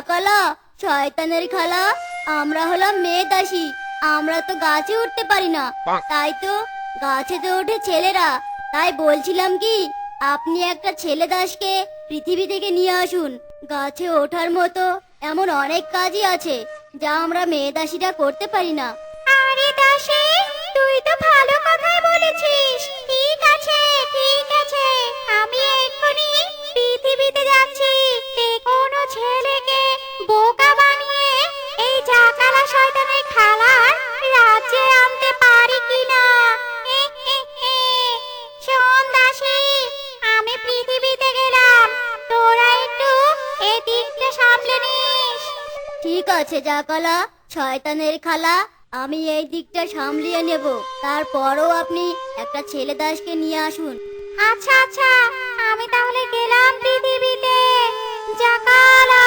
কলা, শয়তানের খালা, আমরা হলাম মেয়ে দাসী। আমরা তো গাছে উঠতে পারি না, তাই তো গাছে তো ওঠে ছেলেরা। তাই বলছিলাম কি, আপনি একটা ছেলে দাসকে পৃথিবী থেকে নিয়ে আসুন। গাছে ওঠার মতো এমন অনেক কাজই আছে যা আমরা মেয়ে দাসীরা করতে পারি না। আরে দাসী, তুই তো ভালো কথাই বলেছিস। ঠিক আছে, ঠিক আছে, আমি এক্ষুনি পৃথিবীতে যাচ্ছি। কোনো ছেলেকে বোকা বানিয়ে এই জাকালা শয়তানের খালার রাজ্যে আনতে পারি কিনা। শোন দাসী, আমি পৃথিবীতে গেলাম, তোরা একটু এদিকটা সামলে নিস। ঠিক আছে জাকালা, শয়তানের খালা, আমি এই দিকটা সামলিয়ে নেব। তারপরও আপনি একটা ছেলে দাসকে নিয়ে আসুন। আচ্ছা আচ্ছা, আমি তাহলে গেলাম পৃথিবীতে। জাকালা,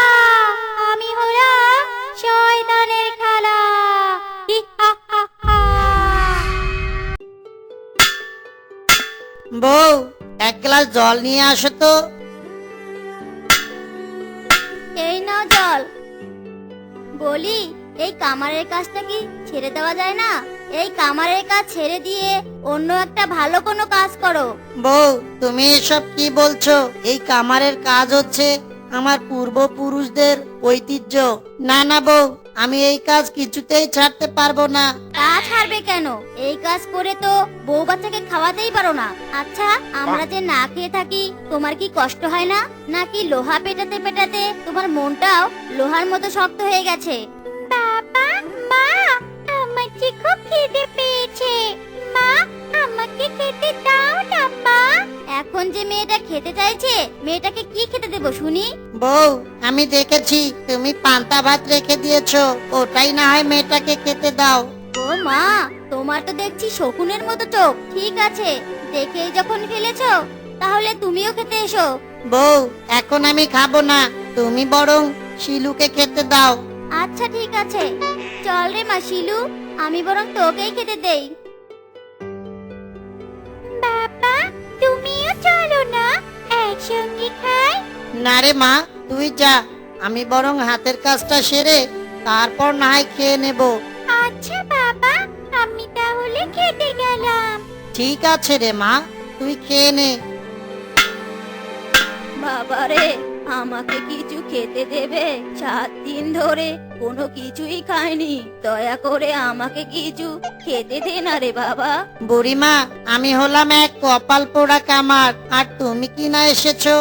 আমি হলাম শয়তানের খালা। হি হা হা হা। বউ, এক গ্লাস জল নিয়ে আসো তো। এই নাও জল। বলি, এই কামারের কাজটা কি ছেড়ে দেওয়া যায় না? এই কামারের কাজ ছেড়ে দিয়ে অন্য একটা ভালো কোনো কাজ করো। বউ, তুমি এসব কি বলছো? এই কামারের কাজ হচ্ছে আমার পূর্বপুরুষদের ঐতিহ্য। না না বউ, আমি এই কাজ কিছুতেই ছাড়তে পারবো না। তা ছাড়বে কেন? এই কাজ করে তো বউ বাচ্চাকে খাওয়াতেই পারো না। আচ্ছা, আমরা যে না খেয়ে থাকি, তোমার কি কষ্ট হয় না? নাকি লোহা পেটাতে পেটাতে তোমার মনটাও লোহার মতো শক্ত হয়ে গেছে? বাবা, মা, আমার যে খুব খিদে পেয়েছে। মা, আমাকে খেতে দাও না মা। এখন যে মেয়েটা খেতে চাইছে, মেয়েটাকে কি খেতে দেবো শুনি? বউ, আমি দেখেছি তুমি পান্তা ভাত রেখে দিয়েছো, ওটাই না হয় মেয়েটাকে খেতে দাও। ও মা, তোমার তো দেখছি শকুনের মতো চোখ। ঠিক আছে, দেখেই যখন ফেলেছো, তাহলে তুমিও খেতে এসো। বউ, এখন আমি খাবো না, তুমি বরং শিলুকে খেতে দাও। আচ্ছা ঠিক আছে, চল রে মা শিলু, আমি বরং তোকেই খেতে দেই। বাবা, তুমিও চলো না, একসঙ্গে খাই। না রে মা, তুই যা, আমি বরং হাতের কাজটা সেরে তারপর না হয় খেয়ে নেব। আচ্ছা বাবা, আমি তাহলে খেতে গেলাম। ঠিক আছে রে মা, তুই খেয়ে নে। বাবারে, আমাকে কিছু খেতে দেবে? 7 দিন ধরে কোনো কিছুই খাইনি, দয়া করে আমাকে কিছু খেতে দে না রে বাবা। বুড়িমা, আমি হলাম এক কপাল পোড়া কামার, আর তুমি কি না এসেছো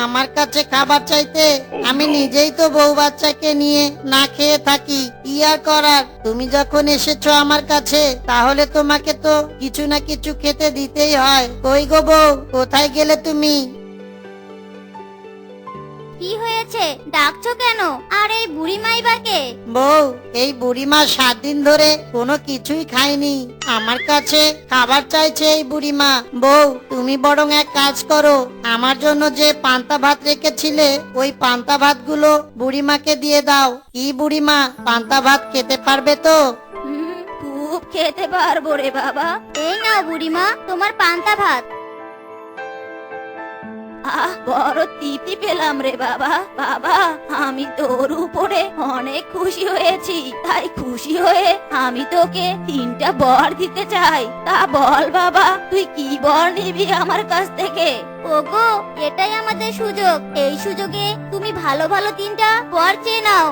আমার কাছে খাবার চাইতে? আমি নিজেই তো বউ বাচ্চাকে নিয়ে না খেয়ে থাকি, কি আর করার। তুমি যখন এসেছো আমার কাছে, তাহলে তোমাকে তো কিছু না কিছু খেতে দিতেই হয়। কই গো বউ, কোথায় গেলে তুমি? কি হয়েছে, ডাকছো কেন? আর এই বুড়ি মাইবাকে? বউ, এই বুড়িমা 7 দিন ধরে কোনো কিছুই খায়নি, আমার কাছে খাবার চাইছে এই বুড়িমা। বউ, তুমি বরং এক কাজ করো, আমার জন্য যে পান্তা ভাত রেখেছিলে, ওই পান্তা ভাতগুলো বুড়িমাকে দিয়ে দাও। কি বুড়িমা, পান্তা ভাত খেতে পারবে তো? খুব খেতে পারবো রে বাবা। এই নাও বুড়িমা, তোমার পান্তা ভাত। বড় তৃপ্তি পেলাম রে বাবা। বাবা, আমি তোর উপরে অনেক খুশি হয়েছি, তাই খুশি হয়ে আমি তোকে 3টা বর দিতে চাই। তা বল বাবা, তুই কি বর নিবি আমার কাছ থেকে? ওগো, এটাই আমাদের সুযোগ। এই সুযোগে তুমি ভালো ভালো 3টা বর চেয়ে নাও।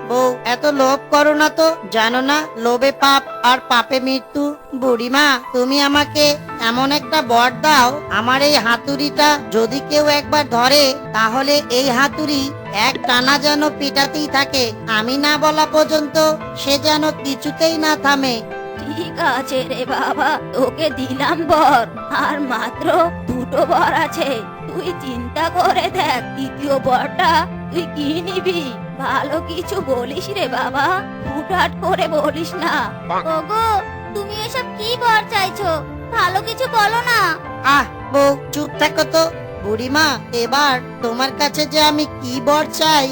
বউ, এত লোভ করো না তো, জানো না লোভে পাপ আর পাপে মৃত্যু। বুড়িমা, তুমি আমাকে এমন একটা বর দাও, আমার এই হাতুড়িটা যদি কেউ একবার ধরে, তাহলে এই হাতুড়ি এক টানা যেন পিটাতেই থাকে, আমি না বলা পর্যন্ত সে যেন কিছুতেই না থামে। ঠিক আছে রে বাবা, তোকে দিলাম বর, আর মাত্র 2টো বর আছে। তুই চিন্তা করে দেখ, 3য় বরটা তুই কি নিবি। ভালো কিছু বলিস রে বাবা, হুটহাট করে বলিস না। ওগো, তুমি এসব কি বর চাইছো? ভালো কিছু বলো না। বউ, চুপ থাকো তো। বুড়িমা, এবার তোমার কাছে যে আমি কি বর চাই,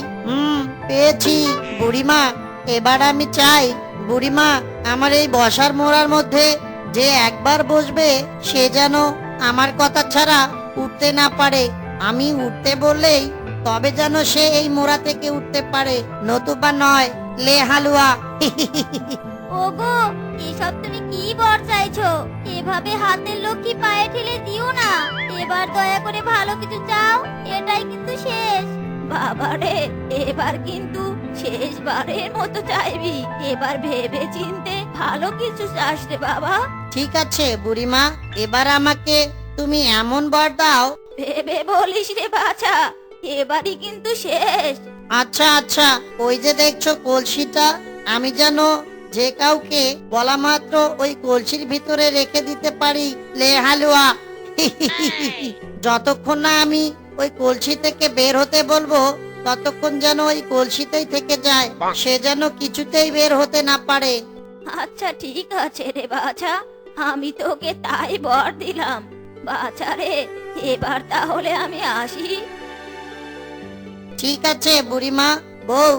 পেয়েছি। বুড়িমা, এবার আমি চাই, বুড়িমা, আমার এই বসার মোড়ার মধ্যে যে একবার বসবে, সে যেন আমার কথা ছাড়া উঠতে না পারে। আমি উঠতে বললেই তবে যেন সে এই মোড়া থেকে উঠতে পারে, নতুবা নয়। লে হালুয়া। ওগো, এসব তুমি কি বর চাইছো? এভাবে হাতের লক্ষ্মী পায়ে ঠেলে দিও না। এবার দয়া করে ভালো কিছু চাও, এটাই কিন্তু শেষ। বাবারে, এবার কিন্তু শেষবারের মতো চাইবি। এবার ভেবে চিনতে ভালো কিছু চাস রে বাবা। ঠিক আছে বুড়িমা, এবার আমাকে তুমি এমন বর দাও। ভেবে বলিস রে বাছা, এবারই কিন্তু শেষ। আচ্ছা আচ্ছা, ওই যে দেখছো কলসিটা, আমি যেন যে কাউকে বলা মাত্র ওই কলসির ভিতরে রেখে দিতে পারি। লে হালুয়া। যতক্ষণ না আমি ওই কলসি থেকে বের হতে বলবো, ততক্ষণ যেন ওই কলসিতেই থেকে যায়, সে যেন কিছুতেই বের হতে না পারে। আচ্ছা ঠিক আছে রে বাছা, আমি তোকে তাই বর দিলাম। বাছা রে, এবার তাহলে আমি আসি। ঠিক আছে বুড়িমা। বউ,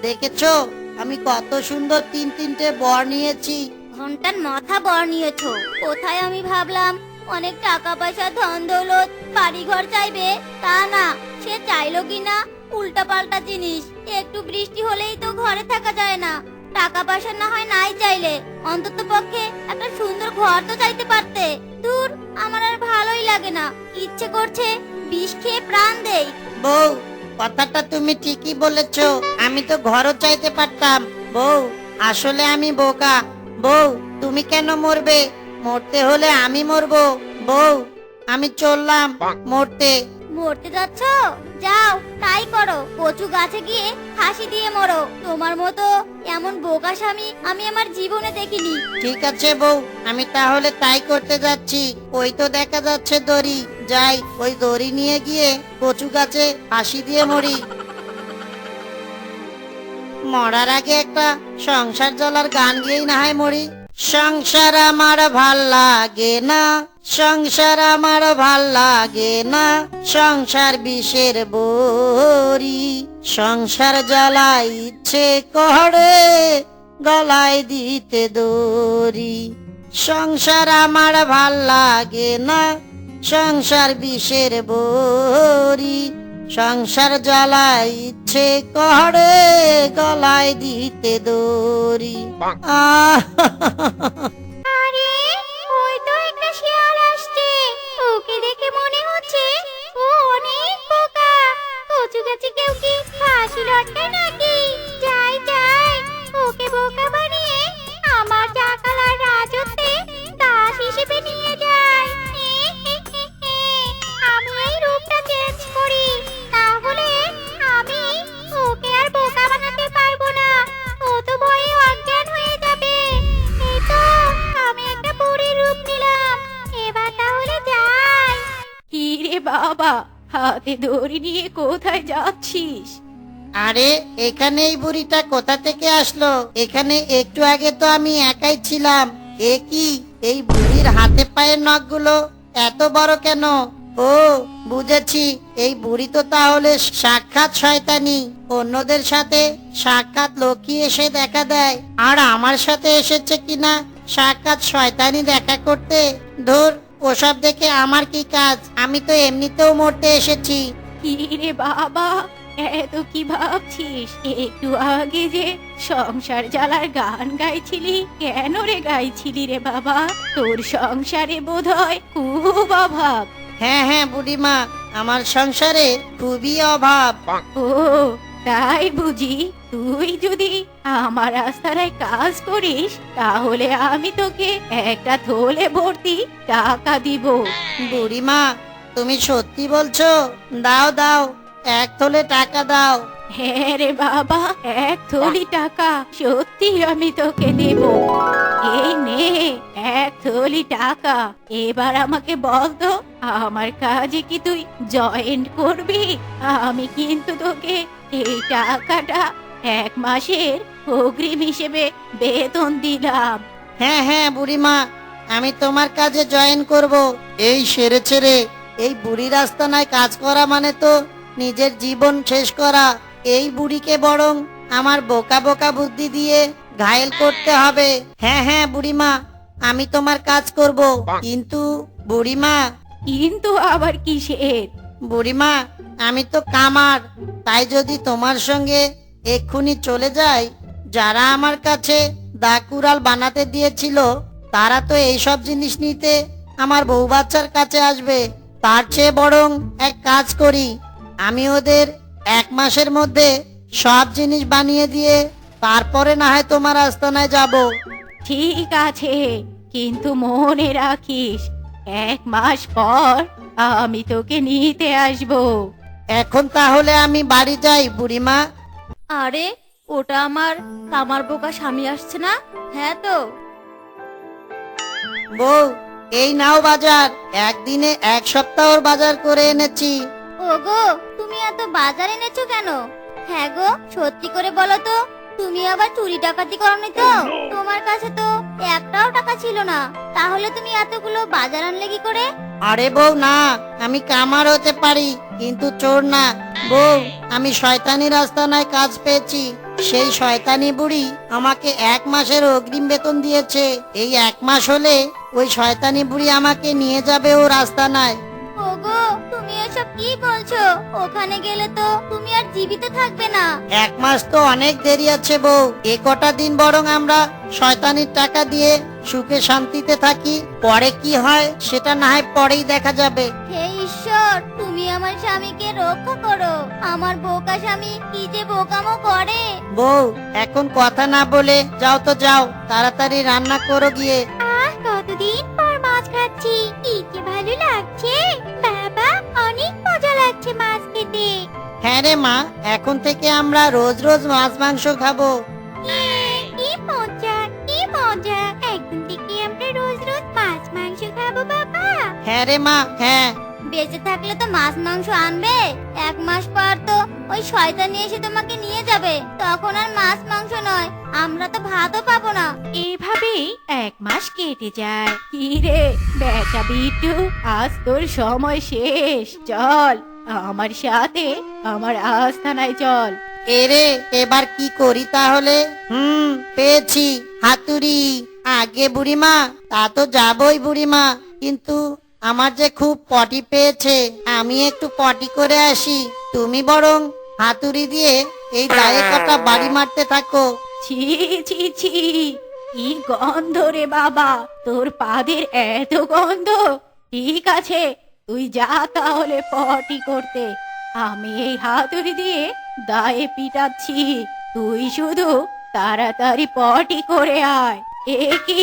দেখেছো আমি কত সুন্দর তিনটে বর নিয়েছি। ঘন্টার মাথা বর নিয়েছো। কোথায় আমি ভাবলাম অনেক টাকা পয়সা, ধন দৌলত, বাড়ি ঘর চাইবে। তা না, সে চাইলো কিনা উল্টা পাল্টা জিনিস। একটু বৃষ্টি হলেই তো ঘরে থাকা যায় না। টাকা পয়সা না হয় নাই চাইলে, অন্তত পক্ষে একটা সুন্দর ঘর তো চাইতে পারতে। দূর, আমার আর ভালোই লাগে না। ইচ্ছে করছে বিষ খেয়ে প্রাণ দেই। বউ, কথাটা তুমি ঠিকই বলেছো, আমি তো ঘরও চাইতে পারতাম। বউ, আসলে আমি বোকা। বউ, তুমি কেন মরবে? মরতে হলে আমি মরবো। বউ, আমি চললাম মরতে। মরতে যাচ্ছ? যাও, তাই করো। কচু গাছে গিয়ে ফাঁসি দিয়ে মরো। তোমার মতো এমন বোকা স্বামী আমি আমার জীবনে দেখিনি। ঠিক আছে বউ, আমি তাহলে তাই করতে যাচ্ছি। ওই তো দেখা যাচ্ছে দড়ি, যাই ওই দড়ি নিয়ে গিয়ে কচু গাছে ফাঁসি দিয়ে মরি। মরার আগে একটা সংসার জ্বলার গান গিয়েই না হয় মরি। সংসার আমার ভাল লাগে না, সংসার আমার ভাল লাগে না, সংসার বিষের বড়ি, সংসার জ্বালাই ইচ্ছে করে গলায় দিতে দড়ি। সংসার আমার ভাল লাগে না, সংসার বিষের বড়ি, সংসার জ্বালাই ইচ্ছে করে গলায় দিতে দড়ি। আহ আরে, ওই তো একটা শিয়াল আসছে। ওকে দেখে মনে হচ্ছে ও অনেক বোকা। কচু গাছে কেউ কি ফাঁসি লটকায় নাকি? যাই যাই, ওকে বোকা বানিয়ে আমার চাকালার রাজত্বে দাস হিসেবে নিয়ে যাই। আমি এই রূপটা চেঞ্জ করি, তাহলে আমি ওকে আর বোকা বানাতে পারবো না। ও তো ভয়ে অজ্ঞান হয়ে যাবে। এই তো, আমি একটা বুড়ির রূপ নিলাম। এবার তাহলে যাই। কি রে বাবা, হাতে দড়ি নিয়ে কোথায় যাচ্ছিস? আরে, এখানে এই বুড়িটা কোথা থেকে আসলো? এখানে একটু আগে তো আমি একাই ছিলাম। এ কি, এই বুড়ির হাতে পায়ের নখগুলো এত বড় কেন? ও, বুঝেছি, এই বুড়ি তো তাহলে সাক্ষাৎ শয়তানি। অন্যদের সাথে সাক্ষাৎ লক্ষ্মী এসে দেখা দেয়, আর আমার সাথে এসেছে কিনা সাক্ষাৎ শয়তানি দেখা করতে। ধুর, ওসব দেখে আমার কি কাজ? আমি তো এমনিতেও মরতে এসেছি। কি রে বাবা, এত কি ভাবছিস? একটু আগে যে সংসার জ্বালার গান গাইছিলি, কেন রে গাইছিলি রে বাবা? তোর সংসারে বোধহয় খুব অভাব। হ্যাঁ হ্যাঁ বুড়িমা, আমার সংসারে খুবই অভাব। ও, তাই বুঝি? তুই যদি আমার রাস্তায় কাজ করিস, তাহলে আমি তোকে একটা থলে ভর্তি টাকা দিব। বুড়িমা, তুমি সত্যি বলছো? দাও দাও, এক থলে টাকা দাও। হ্যাঁ রে বাবা, এক থলি টাকা সত্যি আমি তোকে দেব। এই নে, এক থলি টাকা। এবার আমাকে বল তো, আমার কাজে কি তুই জয়েন্ট করবি? আমি কিন্তু তোকে এই টাকাটা 1 মাসের অগ্রিম হিসেবে বেতন দিলাম। হ্যাঁ হ্যাঁ বুড়িমা, আমি তোমার কাজে জয়েন করব। এই সেরেছে রে, এই বুড়ি রাস্তানায় কাজ করা মানে তো নিজের জীবন শেষ করা। এই বুড়িকে বরং আমার বোকা বোকা বুদ্ধি দিয়ে ঘায়েল করতে হবে। হ্যাঁ হ্যাঁ বুড়িমা, আমি তোমার কাজ করব। কিন্তু বুড়িমা, কিন্তু আবার কিসের? বুড়িমা, আমি তো কামার, তাই যদি তোমার সঙ্গে এক্ষুনি চলে যাই, যারা আমার কাছে দা কুড়াল বানাতে দিয়েছিল তারা তো এইসব জিনিস নিতে আমার বউ বাচ্চার কাছে আসবে। তার চেয়ে বরং এক কাজ করি, আমি ওদের 1 মাসের মধ্যে সব জিনিস বানিয়ে দিয়ে তারপরে না হয় তোমার আস্তানায় যাব। ঠিক আছে, কিন্তু মনে রাখিস 1 মাস পর আমি তোকে নিতে আসবো। এখন তাহলে আমি বাড়ি যাই বুড়িমা। আরে, ওটা আমার কামার বোকা স্বামী আসছে না? হ্যাঁ তো। বউ, এই নাও বাজার, একদিনে 1 সপ্তাহর বাজার করে এনেছি। ওগো, তুমি এত বাজার এনেছো কেন? হ্যাঁ গো, সত্যি করে বলো তো, তুমি আবার চুরি ডাকাতি করনি তো? তোমার কাছে তো একটাও টাকা ছিল না, তাহলে তুমি এতগুলো বাজার আনলে কি করে? আরে বউ না, আমি কামার হতে পারি কিন্তু চোর না। বউ, আমি শয়তানি আস্তানায় কাজ পেয়েছি। সেই শয়তানি বুড়ি আমাকে 1 মাসের অগ্রিম বেতন দিয়েছে। এই 1 মাস হলে ওই শয়তানি বুড়ি আমাকে নিয়ে যাবে ওর আস্তানায়। ওগো, তুমি এসব কি বলছো? ওখানে গেলে তো তুমি আর জীবিত থাকবে না। 1 মাস তো অনেক দেরি আছে বউ, কটা দিন বরং আমরা শয়তানির টাকা দিয়ে সুখে শান্তিতে থাকি, পরে কি হয় সেটা না হয় পরেই দেখা যাবে। হে ঈশ্বর, তুমি আমার স্বামীকে রক্ষা করো। আমার বোকা স্বামী কি যে বোকামো করে। বউ, এখন কথা না বলে যাও তো যাও, তাড়াতাড়ি রান্না করো গিয়ে। কতদিন পর মাছ খাচ্ছি, কি যে ভালো লাগছে। বাবা, অনেক মজা লাগছে মাছ খেতে। হ্যাঁ রে মা, এখন থেকে আমরা রোজ রোজ মাছ মাংস খাবো। কি মজা, কি মজা। একদিন থেকে আমরা রোজ রোজ মাছ মাংস খাবো বাবা। হ্যাঁ রে মা, হ্যাঁ। বেঁচে থাকলে তো মাছ মাংস আনবে। 1 মাস পর তো ওই শয়তানি এসে তোমাকে নিয়ে যাবে, তখন আর মাছ মাংস নয়, আমরা তো ভাতও পাবো না। এভাবেই 1 মাস কেটে যায়। কি রে বেটা বিট্টু, আজ তোর সময় শেষ। চল আমার সাথে আমার আস্তানায় চল। এরে, এবার কি করি তাহলে? পেয়েছি, হাতুড়ি। আগে বুড়িমা, তা তো যাবই বুড়িমা, কিন্তু আমার যে খুব পটি পেয়েছে, আমি একটু পটি করে আসি। তুমি বরং হাতুড়ি দিয়ে এই দায়ে কটা বাড়ি মারতে থাকো। ছি ছি ছি, কি গন্ধ রে বাবা, তোর পাদের এত গন্ধ। ঠিক আছে, তুই যা তাহলে পটি করতে, আমি এই হাতুড়ি দিয়ে দায়ে পিটাচ্ছি। তুই শুধু তাড়াতাড়ি পটি করে আয়। এ কি,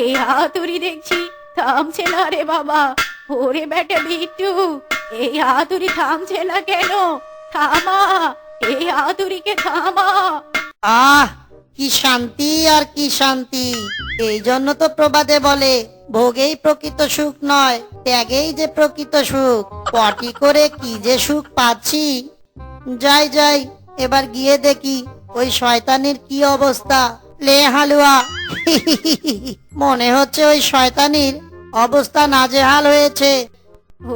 এই হাতুড়ি দেখছি থামছে না রে বাবা। ওরে বেটা বিট্টু, এই হাতুড়ি থামছে না কেন? থামা, এই হাতুড়িকে থামা। আহ, কি শান্তি আর কি শান্তি। এই জন্য তো প্রবাদে বলে, ভোগেই প্রকৃত সুখ নয়, ত্যাগেই যে প্রকৃত সুখ। পটি করে কি যে সুখ পাচ্ছি। যাই যাই, এবার গিয়ে দেখি ওই শয়তানির কি অবস্থা। লে হালুয়া। মনে হচ্ছে ওই শয়তানির অবস্থা নাজেহাল হয়েছে।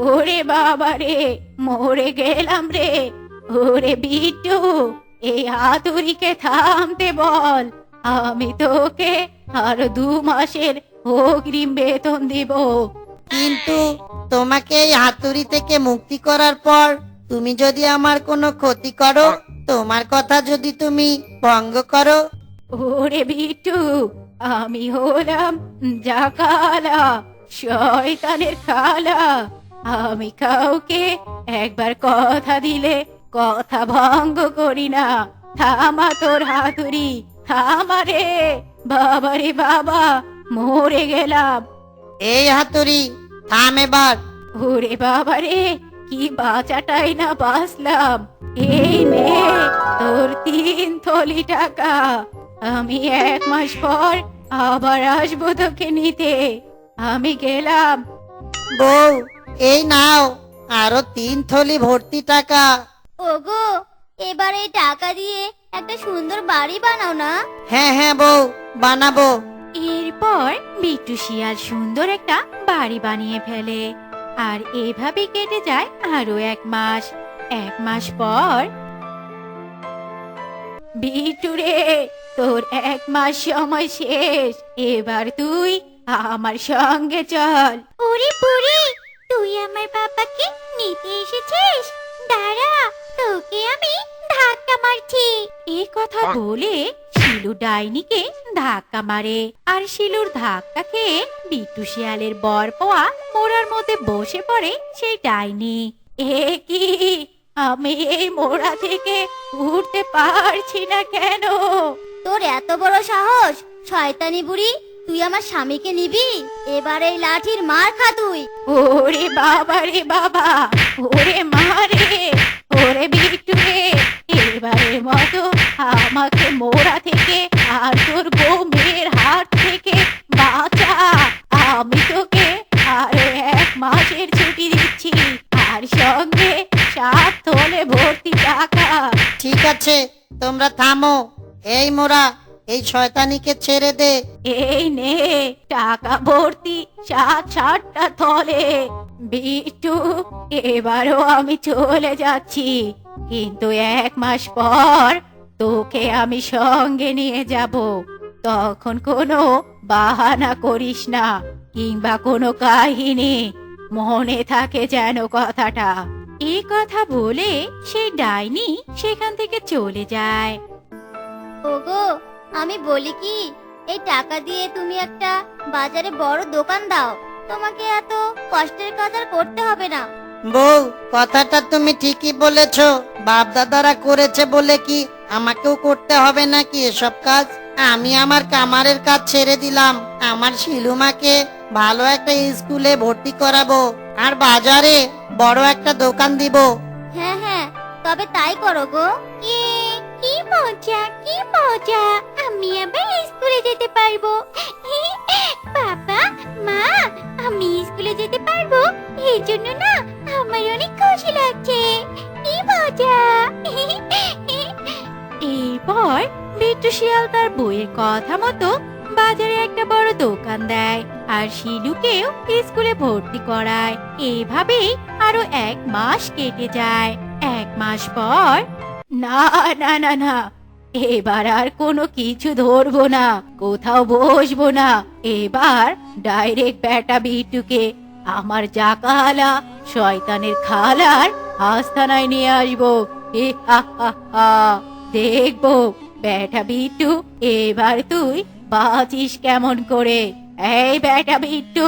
ওরে বাবা রে, মরে গেলাম রে। ওরে বিট্টু, এই হাতুড়িকে থামতে বল, আমি তোকে আরো 2 মাসের অগ্রিম বেতন দিব। কিন্তু তোমাকে এই হাতুড়ি থেকে মুক্তি করার পর তুমি যদি আমার কোনো ক্ষতি করো, তোমার কথা যদি তুমি ভঙ্গ করো। ওরে বিট্টু, আমি হলাম জাকালা, শয়তানের খালা। আমি কাউকে একবার কথা দিলে কথা ভঙ্গ করি না। থামা তোর হাতুড়ি, থামা রে। বাবা রে বাবা, মরে গেলাম। এই হাতুড়ি থাম এবার। ওরে বাবা রে, কি বাঁচাটাই না বাঁচলাম। এই নে তোর 3 থলি টাকা। আমি 1 মাস পর আবার আসবো তোকে নিতে। আমি গেলাম। বউ, এই নাও আরো 3 থলি ভর্তি টাকা। ওগো, এবার এই টাকা দিয়ে একটা সুন্দর বাড়ি বানাও না। হ্যাঁ হ্যাঁ বউ, বানাবো। এরপর বিট্টু শিয়াল সুন্দর একটা বাড়ি বানিয়ে ফেলে। আর এভাবে কেটে যায় আরো 1 মাস। 1 মাস পর, বিট্টু রে, তোর 1 মাস সময় শেষ। এবার তুই আমার সঙ্গে চল। ওরে বুড়ি, তুই আমার বাবাকে নিতে এসেছিস? দাঁড়া, তোকে আমি ধাক্কা মারছি। এই কথা বলে শিলু ডাইনিকে ধাক্কা মারে, আর শিলুর ধাক্কা খেয়ে বিট্টু শিয়ালের বর পাওয়া মোড়ার মধ্যে বসে পড়ে সেই ডাইনি। এ কি, আমি এই মোড়া থেকে উঠতে পারছি না কেন? তোর এত বড় সাহস, শয়তানি বুড়ি, তুই আমার স্বামীকে নিবি? এবার এই লাঠির মার খা তুই। ওরে বাবা রে বাবা, ওরে মারে, ওরে বিট্টু রে, এবারের মতো আমাকে মোড়া থেকে আর তোর বউ মেয়ের হাত থেকে বাঁচা। আমি তোকে আরো 1 মাসের ছুটি দিচ্ছি, আর সঙ্গে 7 তোলে ভর্তি টাকা। ঠিক আছে, তোমরা থামো। এই মোরা, এই শয়তানিকে ছেড়ে দে। এই নে টাকা ভর্তি 7টা থলে। বিট্টু, এবারও আমি চলে যাচ্ছি, কিন্তু 1 মাস পর তোকে আমি সঙ্গে নিয়ে যাব। তখন কোনো বাহানা করিস না, কিংবা কোনো কাহিনী, মনে থাকে যেন কথাটা। এই কথা বলে সেই ডাইনি সেখান থেকে চলে যায়। ওগো, আমি বলি কি, এই টাকা দিয়ে তুমি একটা বাজারে বড় দোকান দাও, তোমাকে এত কষ্টের কাজ আর করতে হবে না। বউ, কথাটা তুমি ঠিকই বলেছ। বাপ দাদারা করেছে বলে কি আমাকেও করতে হবে নাকি এসব কাজ? আমি আমার কামারের কাজ ছেড়ে দিলাম, আমার শিলুমাকে ভালো একটা স্কুলে ভর্তি করাবো, আর বাজারে বড় একটা দোকান দিব। হ্যাঁ হ্যাঁ, তবে তাই করো গো। কি মজা, কি মজা, আমি আবার স্কুলে যেতে পারবো। বাবা, মা, আমি স্কুলে যেতে পারবো, এই জন্য না আমার অনেক খুশি লাগছে। কি মজা। এরপর বিট্টু শিয়াল তার বইয়ের কথা মতো বাজারে একটা বড় দোকান দেয়, আর শিলুকেও স্কুলে ভর্তি করায়। এভাবেই আরো 1 মাস কেটে যায়। 1 মাস পর, না না না না, এবার আর কোনো কিছু ধরবো না, কোথাও বসবো না, এবার ডাইরেক্ট বেটা বিট্টুকে আমার জাকালা শয়তানের খালার আস্তানায় নিয়ে আসবো। হে হা হা হা, দেখবো বেটা বিট্টু এবার তুই বাঁচিস কেমন করে। এই বেটা বিট্টু,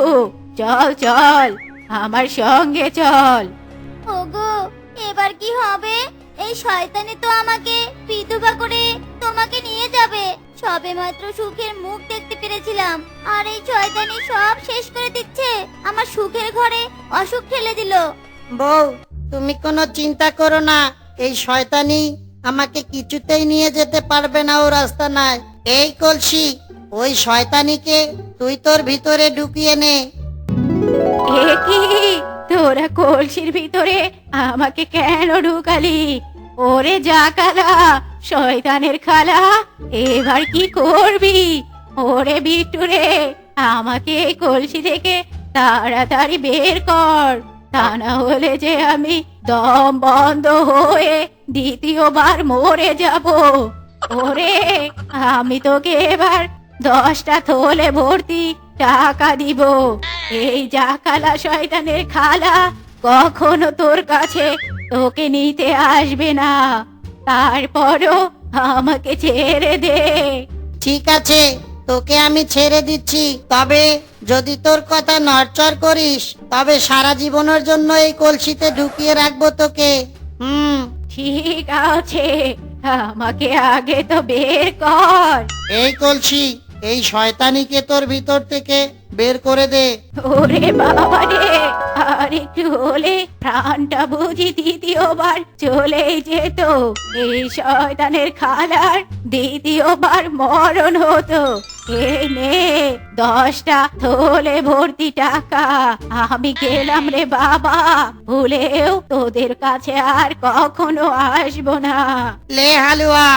চল চল, আমার সঙ্গে চল। ওগো, এবার কি হবে? এই শয়তানি তো আমাকে বিধবা করে তোমাকে নিয়ে যাবে। সবে মাত্র সুখের মুখ দেখতে পেরেছিলাম, আর এই শয়তানি সব শেষ করে দিচ্ছে। আমার সুখের ঘরে অসুখ ঠেলে দিল। বউ, তুমি কোনো চিন্তা করো না, এই শয়তানি আমাকে কিছুতেই নিয়ে যেতে পারবে না ও রাস্তা নাই। এই কলসি, ওই শয়তানিকে তুই তোর ভিতরে ঢুকিয়ে নে। এ কি, তোরা কলসির ভিতরে আমাকে কেন ঢুকালি? ওরে জাকালা শয়তানের খালা, এবার কি করবি? ওরে বিট্টু রে, আমাকে এই কলসি থেকে তাড়াতাড়ি বের কর, তা না হলে যে আমি দম বন্ধ হয়ে দ্বিতীয়বার মরে যাব। ওরে, আমি তোকে এবার 10টা থলে ভর্তি টাকা দিব। এই জাকালা শয়তানের খালা কখনো তোর কাছে তোকে নিতে আসবে না। তারপরও আমাকে ছেড়ে দে। ঠিক আছে, তোকে আমি ছেড়ে দিচ্ছি, তবে যদি তোর কথা নড়চড় করিস তবে সারা জীবনের জন্য এই কলসিতে ঢুকিয়ে রাখবো তোকে। ঠিক আছে, আমাকে আগে তো বের কর। এই কলসি, এই শয়তানিকে তোর ভিতর থেকে বের করে দে। ওরে বাবা রে, আর একটু হলে প্রাণটা বুঝি দ্বিতীয়বার চলেই যেত। এই শয়তানের খালার দ্বিতীয়বার মরণ হতো। এই নে 10টা থলে ভর্তি টাকা, আমি গেলাম রে বাবা, ভুলেও তোদের কাছে আর কখনো আসবো না। লে হালুয়া।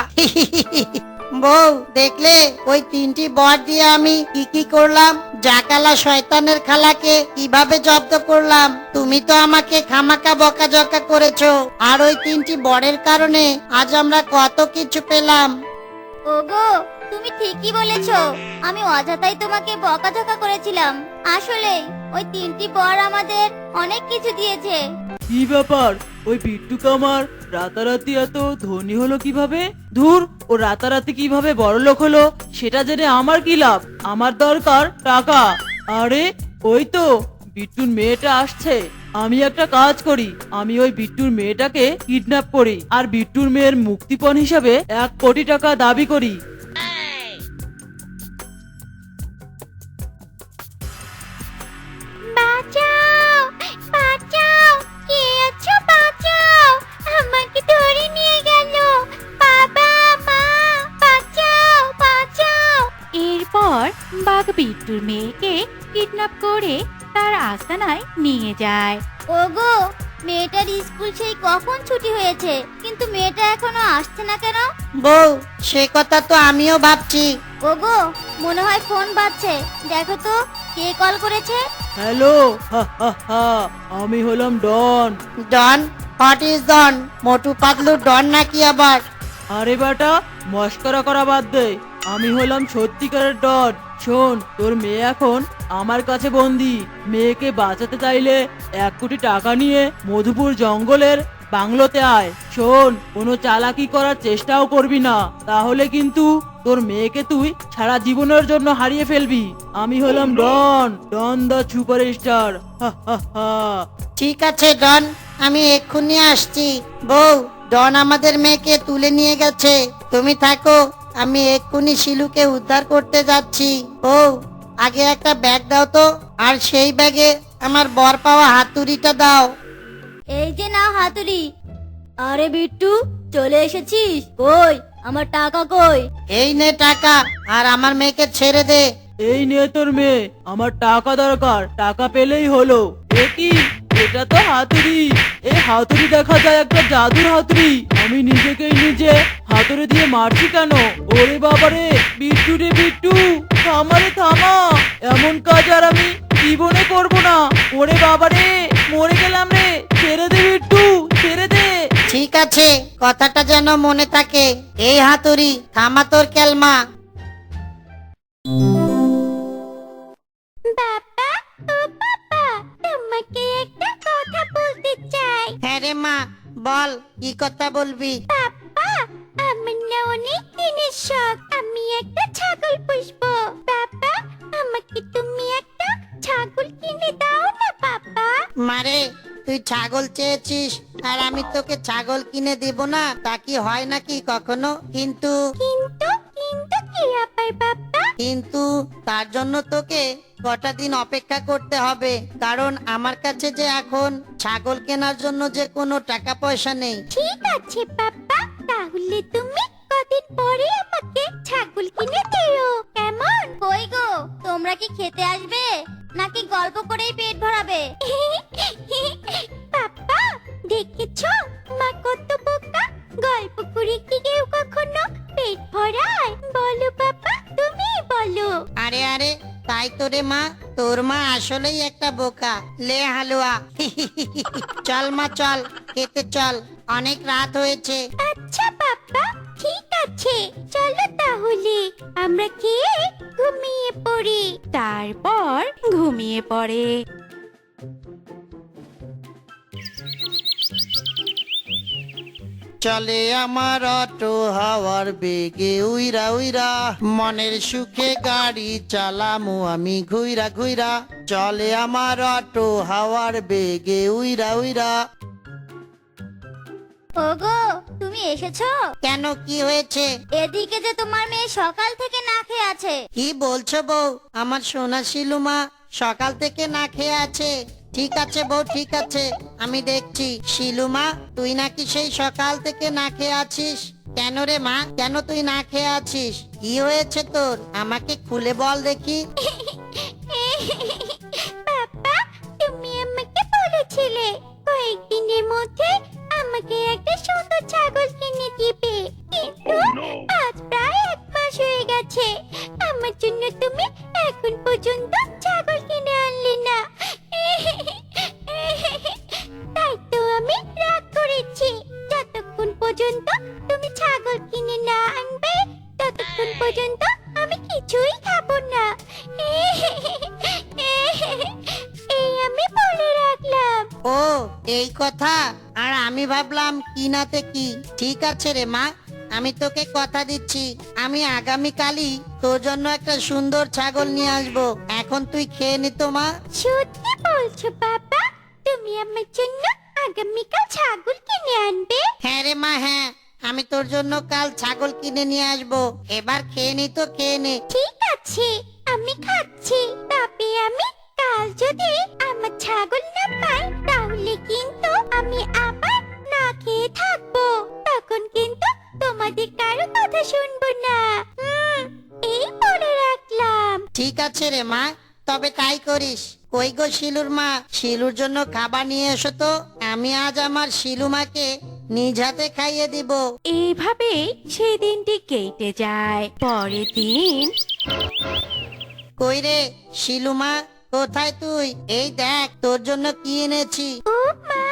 বউ, দেখলে ওই 3টি বর দিয়ে আমি কি কি করলাম? জাকালা শয়তানের খালাকে কিভাবে জব্দ করলাম। তুমি তো আমাকে খামাকা বকাঝকা করেছো, আর ওই 3টি বরের কারণে আজ আমরা কত কিছু পেলাম। ওগো, তুমি ঠিকই বলেছো, আমি অযথাই তোমাকে বকাঝকা করেছিলাম। আসলে ওই 3টি বর আমাদের অনেক কিছু দিয়েছে। কি ব্যাপার, ওই বিট্টু কামার রাতারাতি এত ধনী হলো কিভাবে? ধুর, ও রাতারাতি কিভাবে বড়লোক হলো সেটা জেনে আমার কি লাভ? আমার দরকার টাকা। আরে ওই তো বিট্টুর মেয়েটা আসছে। আমি একটা কাজ করি, আমি ওই বিট্টুর মেয়েটাকে কিডন্যাপ করি আর বিট্টুর মেয়ের মুক্তিপণ হিসাবে 1 কোটি টাকা দাবি করি। বাঁচাও, বাঁচাও, কে আছো বাঁচাও, আমাকে ধরে নিয়ে গেল, বাবা মা, বাঁচাও বাঁচাও। এরপর বাঘ বিট্টুর মেয়েকে কিডন্যাপ করে তার আস্তানায় নিয়ে যায়। ওগো, মেয়েটার স্কুল সেই কখন ছুটি হয়েছে, কিন্তু মেয়েটা এখনো আসছে না কেন? বউ, সে কথা তো আমিও ভাবছি। ওগো, মনে হয় ফোন বাজছে, দেখো তো কে কল করেছে। হ্যালো, হা হা হা, আমি হলাম ডন। ডন? হোয়াট ইজ ডন? মোটু পাতলু ডন নাকি আবার? আরে বেটা, মস্করা করা বাদ দে, আমি হলাম সত্যিকারের ডন। শোন, তোর মেয়ে এখন আমার কাছে বন্দি। মেয়েকে বাঁচাতে চাইলে 1 কোটি টাকা নিয়ে মধুপুর জঙ্গলের বাংলোতে আয়। শোন, কোনো চালাকি করার চেষ্টাও করবি না, তাহলে কিন্তু তোর মেয়েকে তুই সারা জীবনের জন্য হারিয়ে ফেলবি। আমি হলাম ডন, ডন দ্য সুপারস্টার। হা হা হা। ঠিক আছে ডন, আমি এক্ষুনি আসছি। বউ, ডন আমাদের মেয়েকে তুলে নিয়ে গেছে, তুমি থাকো, আমি এক্ষুনি শিলুকে উদ্ধার করতে যাচ্ছি। বউ, আগে একটা ব্যাগ দাও তো, আর সেই ব্যাগে আমার বর পাওয়া হাতুড়িটা দাও। এই যে নাও হাতুড়ি। আরে বিট্টু, চলে এসেছিস? কই আমার টাকা কই? এই নে টাকা, আর আমার মেয়েকে ছেড়ে দে। এই নে তোর মেয়ে, আমার টাকা দরকার, টাকা পেলেই হলো। এ কি, এটা তো হাতুড়ি। এই হাতুড়ি দেখা যায় একটা জাদুর হাতুড়ি। আমি নিজেকেই নিজে হাতুড়ি দিয়ে মারছি কেন? ওরে বাবারে, বিট্টু রে বিট্টু, থামা রে থামা, এমন কাজ আর আমি জীবনে করব না। ওরে বাবারে, মরে গেলাম রে, ছেড়ে দে বিট্টু, ছেড়ে দে। ঠিক আছে, কথাটা যেন মনে থাকে। এই হাতুড়ি, থামা তোর কেলমা। বাবা, ও বাবা, তোমাকে একটা কথা বলতে চাই। হ্যাঁ রে মা, বল, কি কথা বলবি? বাবা, আমার না অনেক দিনের শখ, আমি একটা ছাগল পুষবো। বাবা, আমাকে তুমি একটা ছাগল কিনে দাও না বাবা। মারে, তুই ছাগল চেয়েছিস আর আমি তোকে ছাগল কিনে দেব না, তা কি হয় নাকি কখনো? কিন্তু কিন্তু কিন্তু কি আবার বাবা? কিন্তু তার জন্য তোকে কটা দিন অপেক্ষা করতে হবে, কারণ আমার কাছে যে এখন ছাগল কেনার জন্য যে কোনো টাকা পয়সা নেই। ঠিক আছে বাবা, তাহলে তুমি কদিন পরে আমাকে ছাগল কিনে দিও, কেমন? কই গো, তোমরা কি খেতে আসবে নাকি গল্প করেই পেট ভরাবে? বাবা, দেখেছো মা কত বোকা, গল্প করে কি কেউ কখনো পেট ভরায়? বলো বাবা, তুমি বলো। আরে আরে, তাই তো রে মা, তোর মা আসলেই একটা বোকা। লে হালুয়া। চল মা চল, খেতে চল, অনেক রাত হয়েছে। আচ্ছা বাবা, ঠিক আছে, চলো তাহলে আমরা খেয়ে ঘুমিয়ে পড়ি। তারপর ঘুমিয়ে পড়ে। চলে আমার অটো হাওয়ার বেগে উইরা উইরা, মনের সুখে গাড়ি চালামু আমি ঘুইরা ঘুইরা। চলে আমার অটো হাওয়ার বেগে উইরা উইরা। ওগো, তুমি এসেছো? কেন, কি হয়েছে? এদিকে যে তোমার মেয়ে সকাল থেকে না খেয়ে আছে। কি বলছো বউ? আমার সোনা শিলুমা সকাল থেকে না খেয়ে আছে? ঠিক আছে বউ, ঠিক আছে, আমি দেখছি। শিলুমা, তুই নাকি সেই সকাল থেকে না খেয়ে আছিস? কেন রে মা, কেন তুই না খেয়ে আছিস? কি হয়েছে তোর, আমাকে খুলে বল দেখি। বাবা, তুমি আমাকে বলেছিলে কয়েকদিনের মধ্যে আমাকে একটা সুন্দর ছাগল কিনে দিবে, কিন্তু আজ প্রায় 1 মাস হয়ে গেছে, আমার জন্য তুমি এখন পর্যন্ত ছাগল কিনে আনলে না। তাই তো আমি রাগ করেছি, যতক্ষণ পর্যন্ত তুমি ছাগল কিনে না আনবে ততক্ষণ পর্যন্ত আমি কিছুই খাবো না। এই আমি বলে রাখলাম। ও, এই কথা, আর আমি ভাবলাম কিনাতে কি। ঠিক আছে রে মা, আমি তোকে কথা দিচ্ছি, আমি আগামীকালই তোর জন্য একটা সুন্দর ছাগল নিয়ে আসবো। এখন তুই খেয়ে নি তো মা। সত্যি বলছো বাবা? তুমি আমার জন্য আগামীকাল ছাগল কিনে আনবে? হ্যাঁ রে মা, হ্যাঁ, আমি তোর জন্য কাল ছাগল কিনে নিয়ে আসবো। এবার খেয়ে নি তো খেয়ে নে। ঠিক আছে, আমি খাচ্ছি। তবে আমি কাল যদি আমার ছাগল না পাই তাহলে কিন্তু আমি আবার না খেয়ে থাকবো। তখন কিন্তু তোমাদের কারো কথা শুনবো না। এই বলে রাখলাম। ঠিক আছে রে মা, তবে তাই করিস। কই গো শিলুর মা, শিলুর জন্য খাবার নিয়ে এসো তো, আমি আজ আমার শিলু মাকে নিজ হাতে খাইয়ে দিব। এইভাবেই সেই দিনটি কেটে যায়। পরের দিন কই রে শিলু মা, কোথায় তুই? এই দেখ তোর জন্য কি এনেছি। ও মা,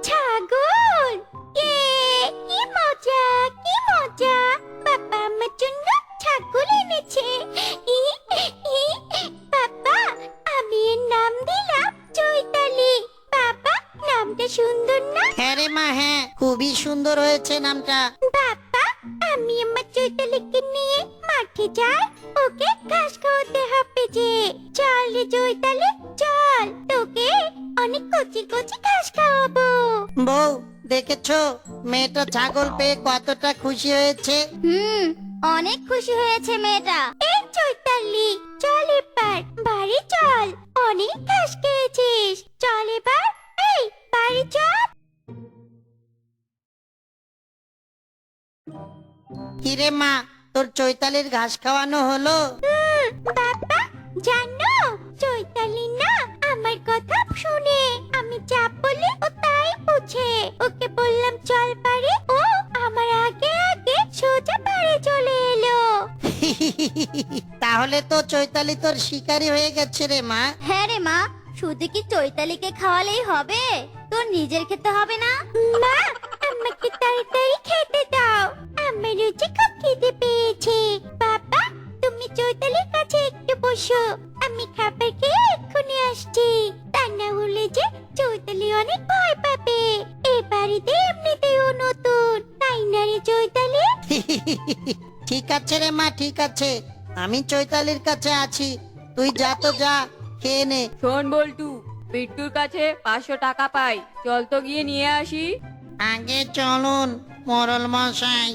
ছাগল! কি মজা, কি মজা! বাবা আমার জন্য ছাগল এনেছে। বাবা, আমি এর নাম দিলাম চৈতালি। বাবা, নামটা সুন্দর না? হ্যাঁ রে মা, হ্যাঁ, খুবই সুন্দর হয়েছে নামটা। বাবা, আমি আমার চৈতালিকে নিয়ে মাঠে যাই। ওকে ঘাস খাওয়াতে হবে যে। চল রে চৈতালি, চল, তোকে অনেক কচি কচি ঘাস খাওয়াবো। বউ, দেখেছো মেয়েটা ছাগল পেয়ে কতটা খুশি হয়েছে। অনেক খুশি হয়েছে মেয়েটা। এই চৈতালি, চল এবার বাড়ি চল। অনেক ঘাস খেয়েছিস, চল এবার এই বাড়ি চল। কিরে মা, তোর চৈতালির ঘাস খাওয়ানো হলো? বাবা, জানো চৈতালি না আমার কথা শুনে। আমি যা বলি ও তাই বুঝে। ওকে বললাম চল পারে, ও আমার আগে আগে সোজা পারে চলে এলো। তাহলে তো চৈতালি তোর শিকারী হয়ে গেছে রে মা। হ্যাঁ রে মা, শুধু কি চৈতালিকে খাওয়ালেই হবে? তোর নিজের খেতে হবে না? মা, আমাকে তাড়াতাড়ি খেতে দাও, আমার রুচি খুব খিদে পেয়েছে। বাবা, তুমি চৈতালির কাছে একটু বসো, আমি খাবার খেয়ে এক্ষুনি আসছি। তা না হলে যে চৈতালি অনেক ভয় পাবে। এ বাড়িতে এমনিতেও নতুন, তাই না রে চৈতালি? ঠিক আছে রে মা, ঠিক আছে, আমি চৈতালির কাছে আছি। তুই যা তো যা, খেয়ে নে। শোন বল্টু, বিট্টুর কাছে 500 টাকা পাই, চল তো গিয়ে নিয়ে আসি। আগে চলুন মোরল মশাই।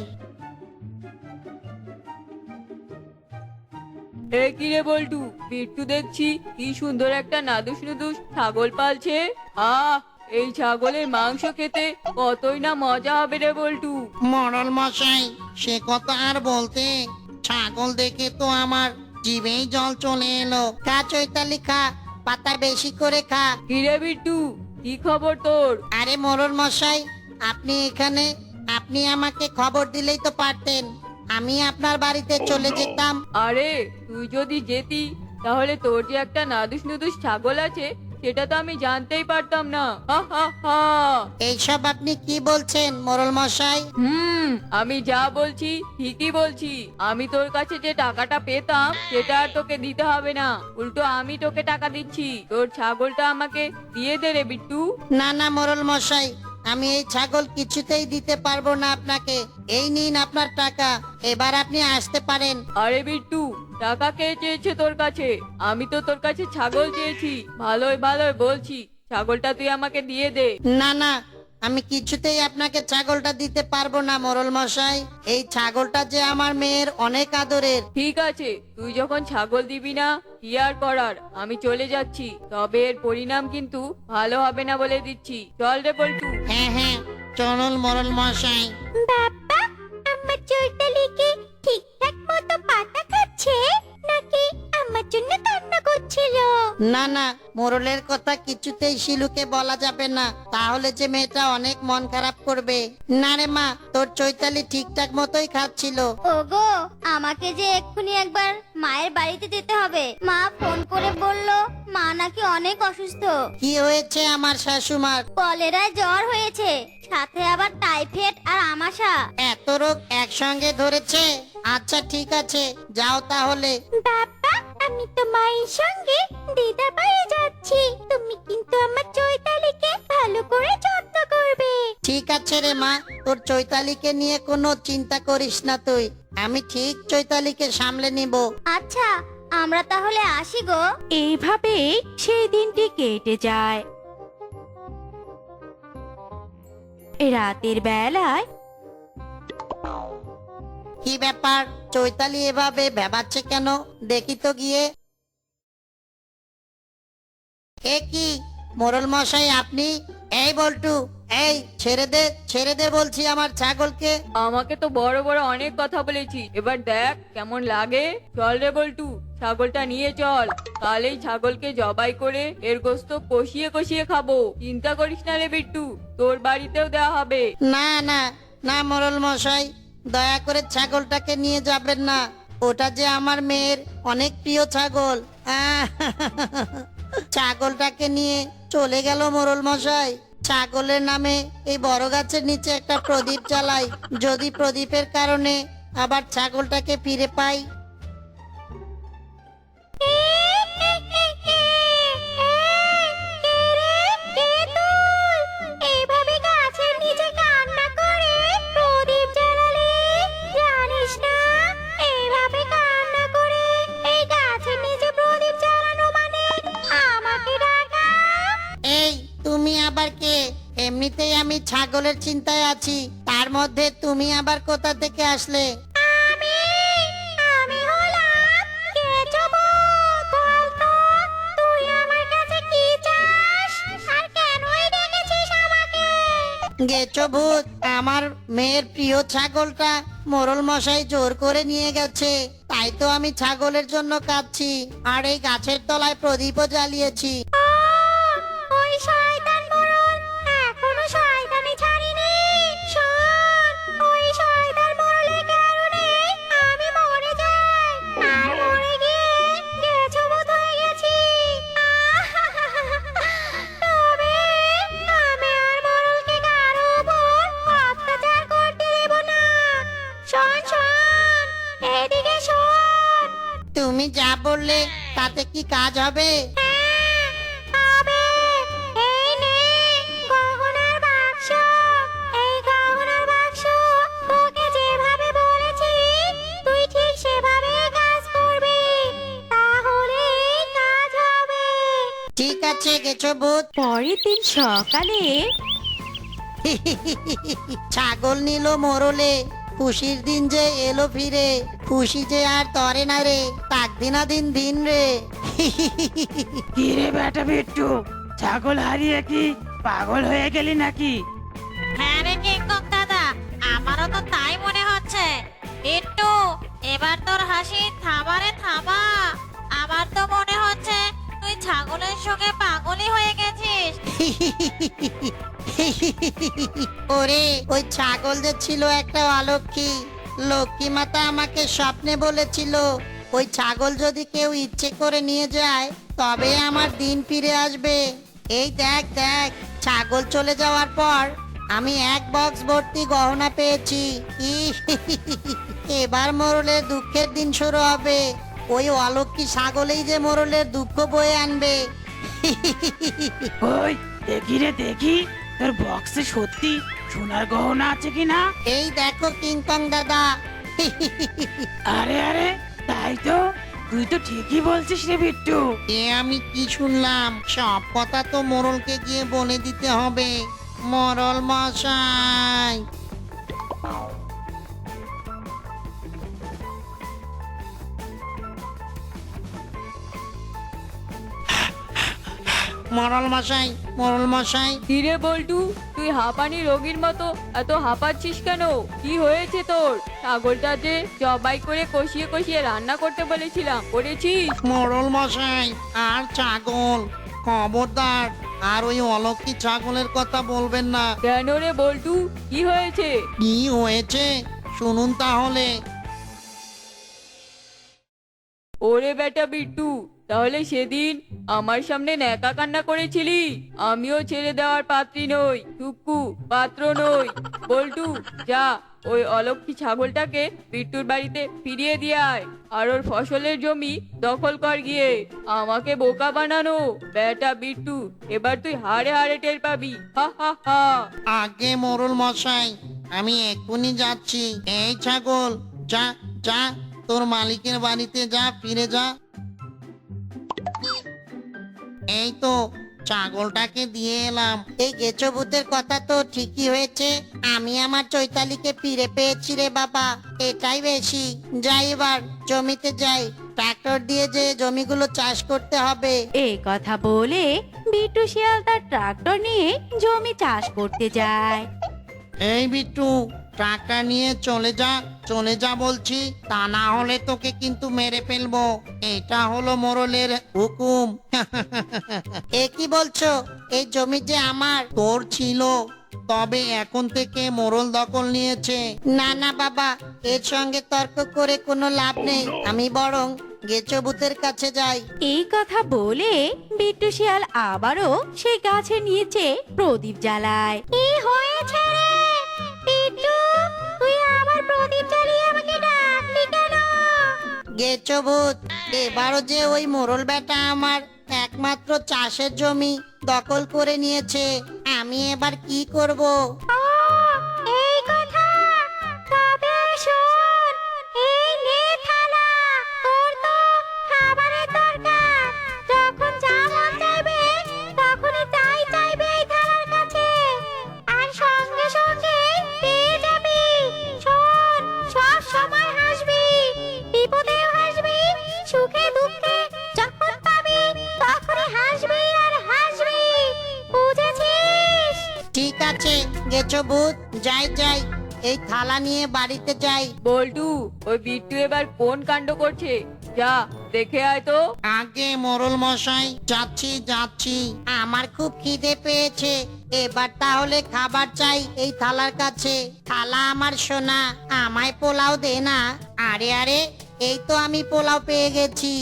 এ কি রে বল্টু, বিট্টু দেখছি কি সুন্দর একটা নাদুস নুদুস ছাগল পালছে। এই ছাগলের মাংস খেতে কতই না মজা হবে রে বল্টু। মোরল মশাই, সে কথা আর বলতে, ছাগল দেখে তো আমার জিভেই জল চলে এলো। খা চৈতালি খা, পাতা বেশি করে খা। কি রে বিট্টু, কি খবর তোর? আরে মোরল মশাই, আপনি এখানে, আপনি আমাকে খবর দিলেই তো পারতেন, আমি আপনার বাড়িতে চলে যেতাম। আরে তুই যদি যেতি তাহলে তোর যে একটা নাদুস নুদুস ছাগল আছে সেটা তো আমি জানতেই পারতাম না। হা হা হা। এইসব আপনি কি বলছেন মোরল মশাই? আমি যা বলছি ঠিকই বলছি। আমি তোর কাছে যে টাকাটা পেতাম সেটা আর তোকে দিতে হবে না, উল্টো আমি তোকে টাকা দিচ্ছি। তোর ছাগলটা আমাকে দিয়ে দে রে বিট্টু। না না মোরল মশাই, আমি এই ছাগল কিছুতেই দিতে পারবো না আপনাকে। এই নিন আপনার টাকা, এবার আপনি আসতে পারেন। আরে বিট্টু, টাকা কে চেয়েছে তোর কাছে? আমি তো তোর কাছে ছাগল চেয়েছি। ভালোই ভালোই বলছি, ছাগলটা তুই আমাকে দিয়ে দে। না না, আমি কিছুতেই আপনাকে ছাগলটা দিতে পারবো না মোরল মশাই। এই ছাগলটা যে আমার মেয়ের অনেক আদরের। ঠিক আছে, তুই যখন ছাগল দিবি না, কি আর করার, আমি চলে যাচ্ছি। তবে এর পরিণাম কিন্তু ভালো হবে না বলে দিচ্ছি। চল রে পল্টু। হ্যাঁ হ্যাঁ, চলুন মোরল মশাই। বাবা, আমার চৈতালি কি ঠিকঠাক মতো পাতা খাচ্ছে নাকি আমার জন্য কান্না করছিল? না না, মোরলের কথা কিছুতেই শিলুকে বলা যাবে না, তাহলে যে মেয়েটা অনেক মন খারাপ করবে। না রে মা, তোর চৈতালি ঠিকঠাক মতোই খাচ্ছিল। ওগো, আমাকে যে এক্ষুনি একবার মায়ের বাড়িতে যেতে হবে। মা ফোন করে বলল মা নাকি অনেক অসুস্থ। কি হয়েছে আমার শাশুমার? কলেরায় জ্বর হয়েছে, সাথে আবার টাইফয়েড আর আমাশা। এত রোগ একসঙ্গে ধরেছে? আচ্ছা ঠিক আছে, যাও তাহলে। বাবা, আমি তো মায়ের সঙ্গে দিদা বাড়ি যাচ্ছি, তুমি কিন্তু আমার চৈতালিকে ভালো করে যত্ন করবে। ঠিক আছে রে মা, তোর চৈতালিকে নিয়ে কোনো চিন্তা করিস না তুই। আমি ঠিক চৈতালিকে সামলে নিব। আচ্ছা, আমরা তাহলে আসি গো। এইভাবেই সেই দিনটি কেটে যায়। রাতের বেলায় কি ব্যাপার, চৈতালি এভাবে ভেবাচ্ছে কেন? দেখি তো গিয়ে। এ কি, মোড়ল মশাই আপনি? এই বল্টু, এই ছেড়ে দে বলছি আমার ছাগলকে। আমাকে তো বড় বড় অনেক কথা বলেছি, এবার দেখ কেমন লাগে। চল রে বল্টু, ছাগলটা নিয়ে চল। কাল এই ছাগলকে জবাই করে এর গোস্ত কষিয়ে কষিয়ে খাবো। চিন্তা করিস না রে বিট্টু, তোর বাড়িতেও দেওয়া হবে। না না না মোড়ল মশাই, দয়া করে ছাগলটাকে নিয়ে যাবেন না। ওটা যে আমার মেয়ের অনেক প্রিয় ছাগল। ছাগলটাকে নিয়ে চলে গেল মোড়ল মশাই। ছাগলের নামে এই বড় গাছের নিচে একটা প্রদীপ জ্বালাই, যদি প্রদীপের কারণে আবার ছাগলটাকে ফিরে পাই। এইভাবে গাছের নিচে কান্না করে প্রদীপ জ্বালালি, জানিস না? এইভাবে কান্না করে এই গাছের নিচে প্রদীপ জ্বালানো মানে আমাকে ডাকা। এই তুমি আবার কে? এমনিতেই আমি ছাগলের চিন্তায় আছি, তার মধ্যে তুমি আবার কোথা থেকে আসলে? আমি আমি হলাম কেঁচো ভূত। বলতো, তুই আমার কাছে কি চাস আর কেনই ডেকেছিস আমাকে? গেছো ভূত, আমার মেয়ের প্রিয় ছাগলটা মোড়ল মশাই জোর করে নিয়ে গেছে, তাই তো আমি ছাগলের জন্য কাঁদছি আর এই গাছের তলায় প্রদীপও জ্বালিয়েছি। ওই শয়তান মোড়ল এখনো শয়তানি ছাড়িনি। শোন, ওই শয়তান মোড়লের কারণে আমি মরে যাই, আর মরে গিয়ে গেছো ভূত হয়ে গেছি। তবে আমি আর মোড়লকে কারো উপর অত্যাচার করতে দেব না। শোন শোন, এদিকে শোন। তুমি যা বললে তাতে কি কাজ হবে? হবে। এই নে গহনার বাক্স। এই গহনার বাক্স তোকে যেভাবে বলেছি তুই ঠিক সেভাবে কাজ করবি, তাহলেই কাজ হবে। ঠিক আছে গেছো ভূত। পরের দিন সকালে ছাগল নিল মোরলে, খুশির দিন যে এলো ফিরে, খুশি যে আর তরে না রে, তাক দিনা দিন দিন রে। কি রে বেটা বিট্টু, ছাগল হারিয়ে কি পাগল হয়ে গেলি নাকি? হ্যাঁ রে কিংকং দাদা, আমারও তো তাই মনে হচ্ছে। বিট্টু, এবার তোর হাসি থামা রে থামা। আমার তো মনে হচ্ছে তুই ছাগলের সঙ্গে পাগলই হয়ে গেছিস। ওরে, ওই ছাগল যে ছিল একটা অলক্ষী। লক্ষ্মী মাতা আমাকে স্বপ্নে বলেছিল ওই ছাগল যদি কেউ ইচ্ছে করে নিয়ে যায় তবে আমার দিন ফিরে আসবে। এই দেখ দেখ, ছাগল চলে যাওয়ার পর আমি এক বক্স ভর্তি গহনা পেয়েছি। এবার মোরলের দুঃখের দিন শুরু হবে। ওই অলক্ষী ছাগলেই যে মোরলের দুঃখ বয়ে আনবে। ওই দেখি রে দেখি, তোর বক্সে সত্যি সোনার গহনা আছে কিনা? এই দেখো কিংকং দাদা। আরে আরে, তাই তো, তুই তো ঠিকই বলছিস রে বিট্টু। এ আমি কি শুনলাম? সব কথা তো মোরলকে গিয়ে বলে দিতে হবে। মোরল মশাই, মোরল মশাই, মোরল মশাই, কিরে বল্টু, তুই হাঁপানি রোগীর মতো এত হাঁপাচ্ছিস কেন? কি হয়েছে তোর? ছাগলটা যে জবাই করে কষিয়ে কষিয়ে রান্না করতে বলেছিলাম, করেছিস? মোরল মশাই আর ছাগল, খবরদার আর ওই অলক্ষী ছাগলের কথা বলবেন না। কেন রে বল্টু, কি হয়েছে? কি হয়েছে শুনুন তাহলে। ওরে বেটা বিট্টু, তাহলে সেদিন আমার সামনে ন্যাকা কান্না করেছিলি? আমিও ছেড়ে দেওয়ার পাত্রী নই, টুকু পাত্র নই। বল্টু, যা ওই অলক্ষী ছাগলটাকে বিট্টুর বাড়িতে ফিরিয়ে দিয়ে আয় আর ওর ফসলের জমি দখল কর গিয়ে। আমাকে বোকা বানানো বেটা বিট্টু, এবার তুই হাড়ে হাড়ে টের পাবি। হা হা হা। আগে মোরল মশাই, আমি এক্ষুনি যাচ্ছি। এই ছাগল, যা যা, তোর মালিকের বাড়িতে যা, ফিরে যা। এই তো ছাগলটাকে দিয়ে এলাম। এই গেছো ভূতের কথা তো ঠিকই হয়েছে, আমি আমার চৈতালিকে ফিরে পেয়েছি রে বাবা, এটাই বেশি। যাই এবার জমিতে যাই, ট্রাক্টর দিয়ে যে জমিগুলো চাষ করতে হবে। এই কথা বলে বিট্টু শিয়াল তার ট্রাক্টর নিয়ে জমি চাষ করতে যায়। এই বিট্টু, ট্রাক্টর নিয়ে চলে যা বলছি, তা না হলে তোকে কিন্তু মেরে ফেলবো। এটা হলো মোরলের হুকুম। এ কি বলছো? এই জমি যে আমার। তোর ছিল, তবে এখন থেকে মোরল দখল নিয়েছে। না না বাবা, এর সঙ্গে তর্ক করে কোনো লাভ নেই, আমি বরং গেছো ভূতের কাছে যাই। এই কথা বলে বিট্টু শিয়াল আবারও সেই গাছের নিচে প্রদীপ জ্বালায়। কি হয়েছে রে বিট্টু, তুই আবার প্রদীপ জ্বালিয়ে আমাকে ডাকলি কেন? গেছো ভূত, এবারও যে ওই মোরল বেটা আমার একমাত্র চাষের জমি দখল করে নিয়েছে, আমি এবার কি করব? ও, এই কথা। তবে শোন, এই নে থালা, তোর তো খাবারের দরকার। যখন যা মন চাইবে তখনই তাই চাইবে এই থালার কাছে, আর সঙ্গে সঙ্গে পেয়ে যাবি। শোন, সব সময় হাসবি, বিপদেও হাসবি, সুখে দুঃখে যখন পাবি তখনই হাসবি আর হাসবি, বুঝেছিস? ঠিক আছে গেছো ভূত, যাই, এই থালা নিয়ে বাড়িতে যাই। বল্টু, ওই বিট্টু এবার কোন কাণ্ড করছে, যা দেখে আয় তো। আগে মোরল মশাই, যাচ্ছি। আমার খুব খিদে পেয়েছে, এবার তাহলে খাবার চাই এই থালার কাছে। থালা আমার সোনা, আমায় পোলাও দে না। আরে আরে, এই তো আমি পোলাও পেয়ে গেছি।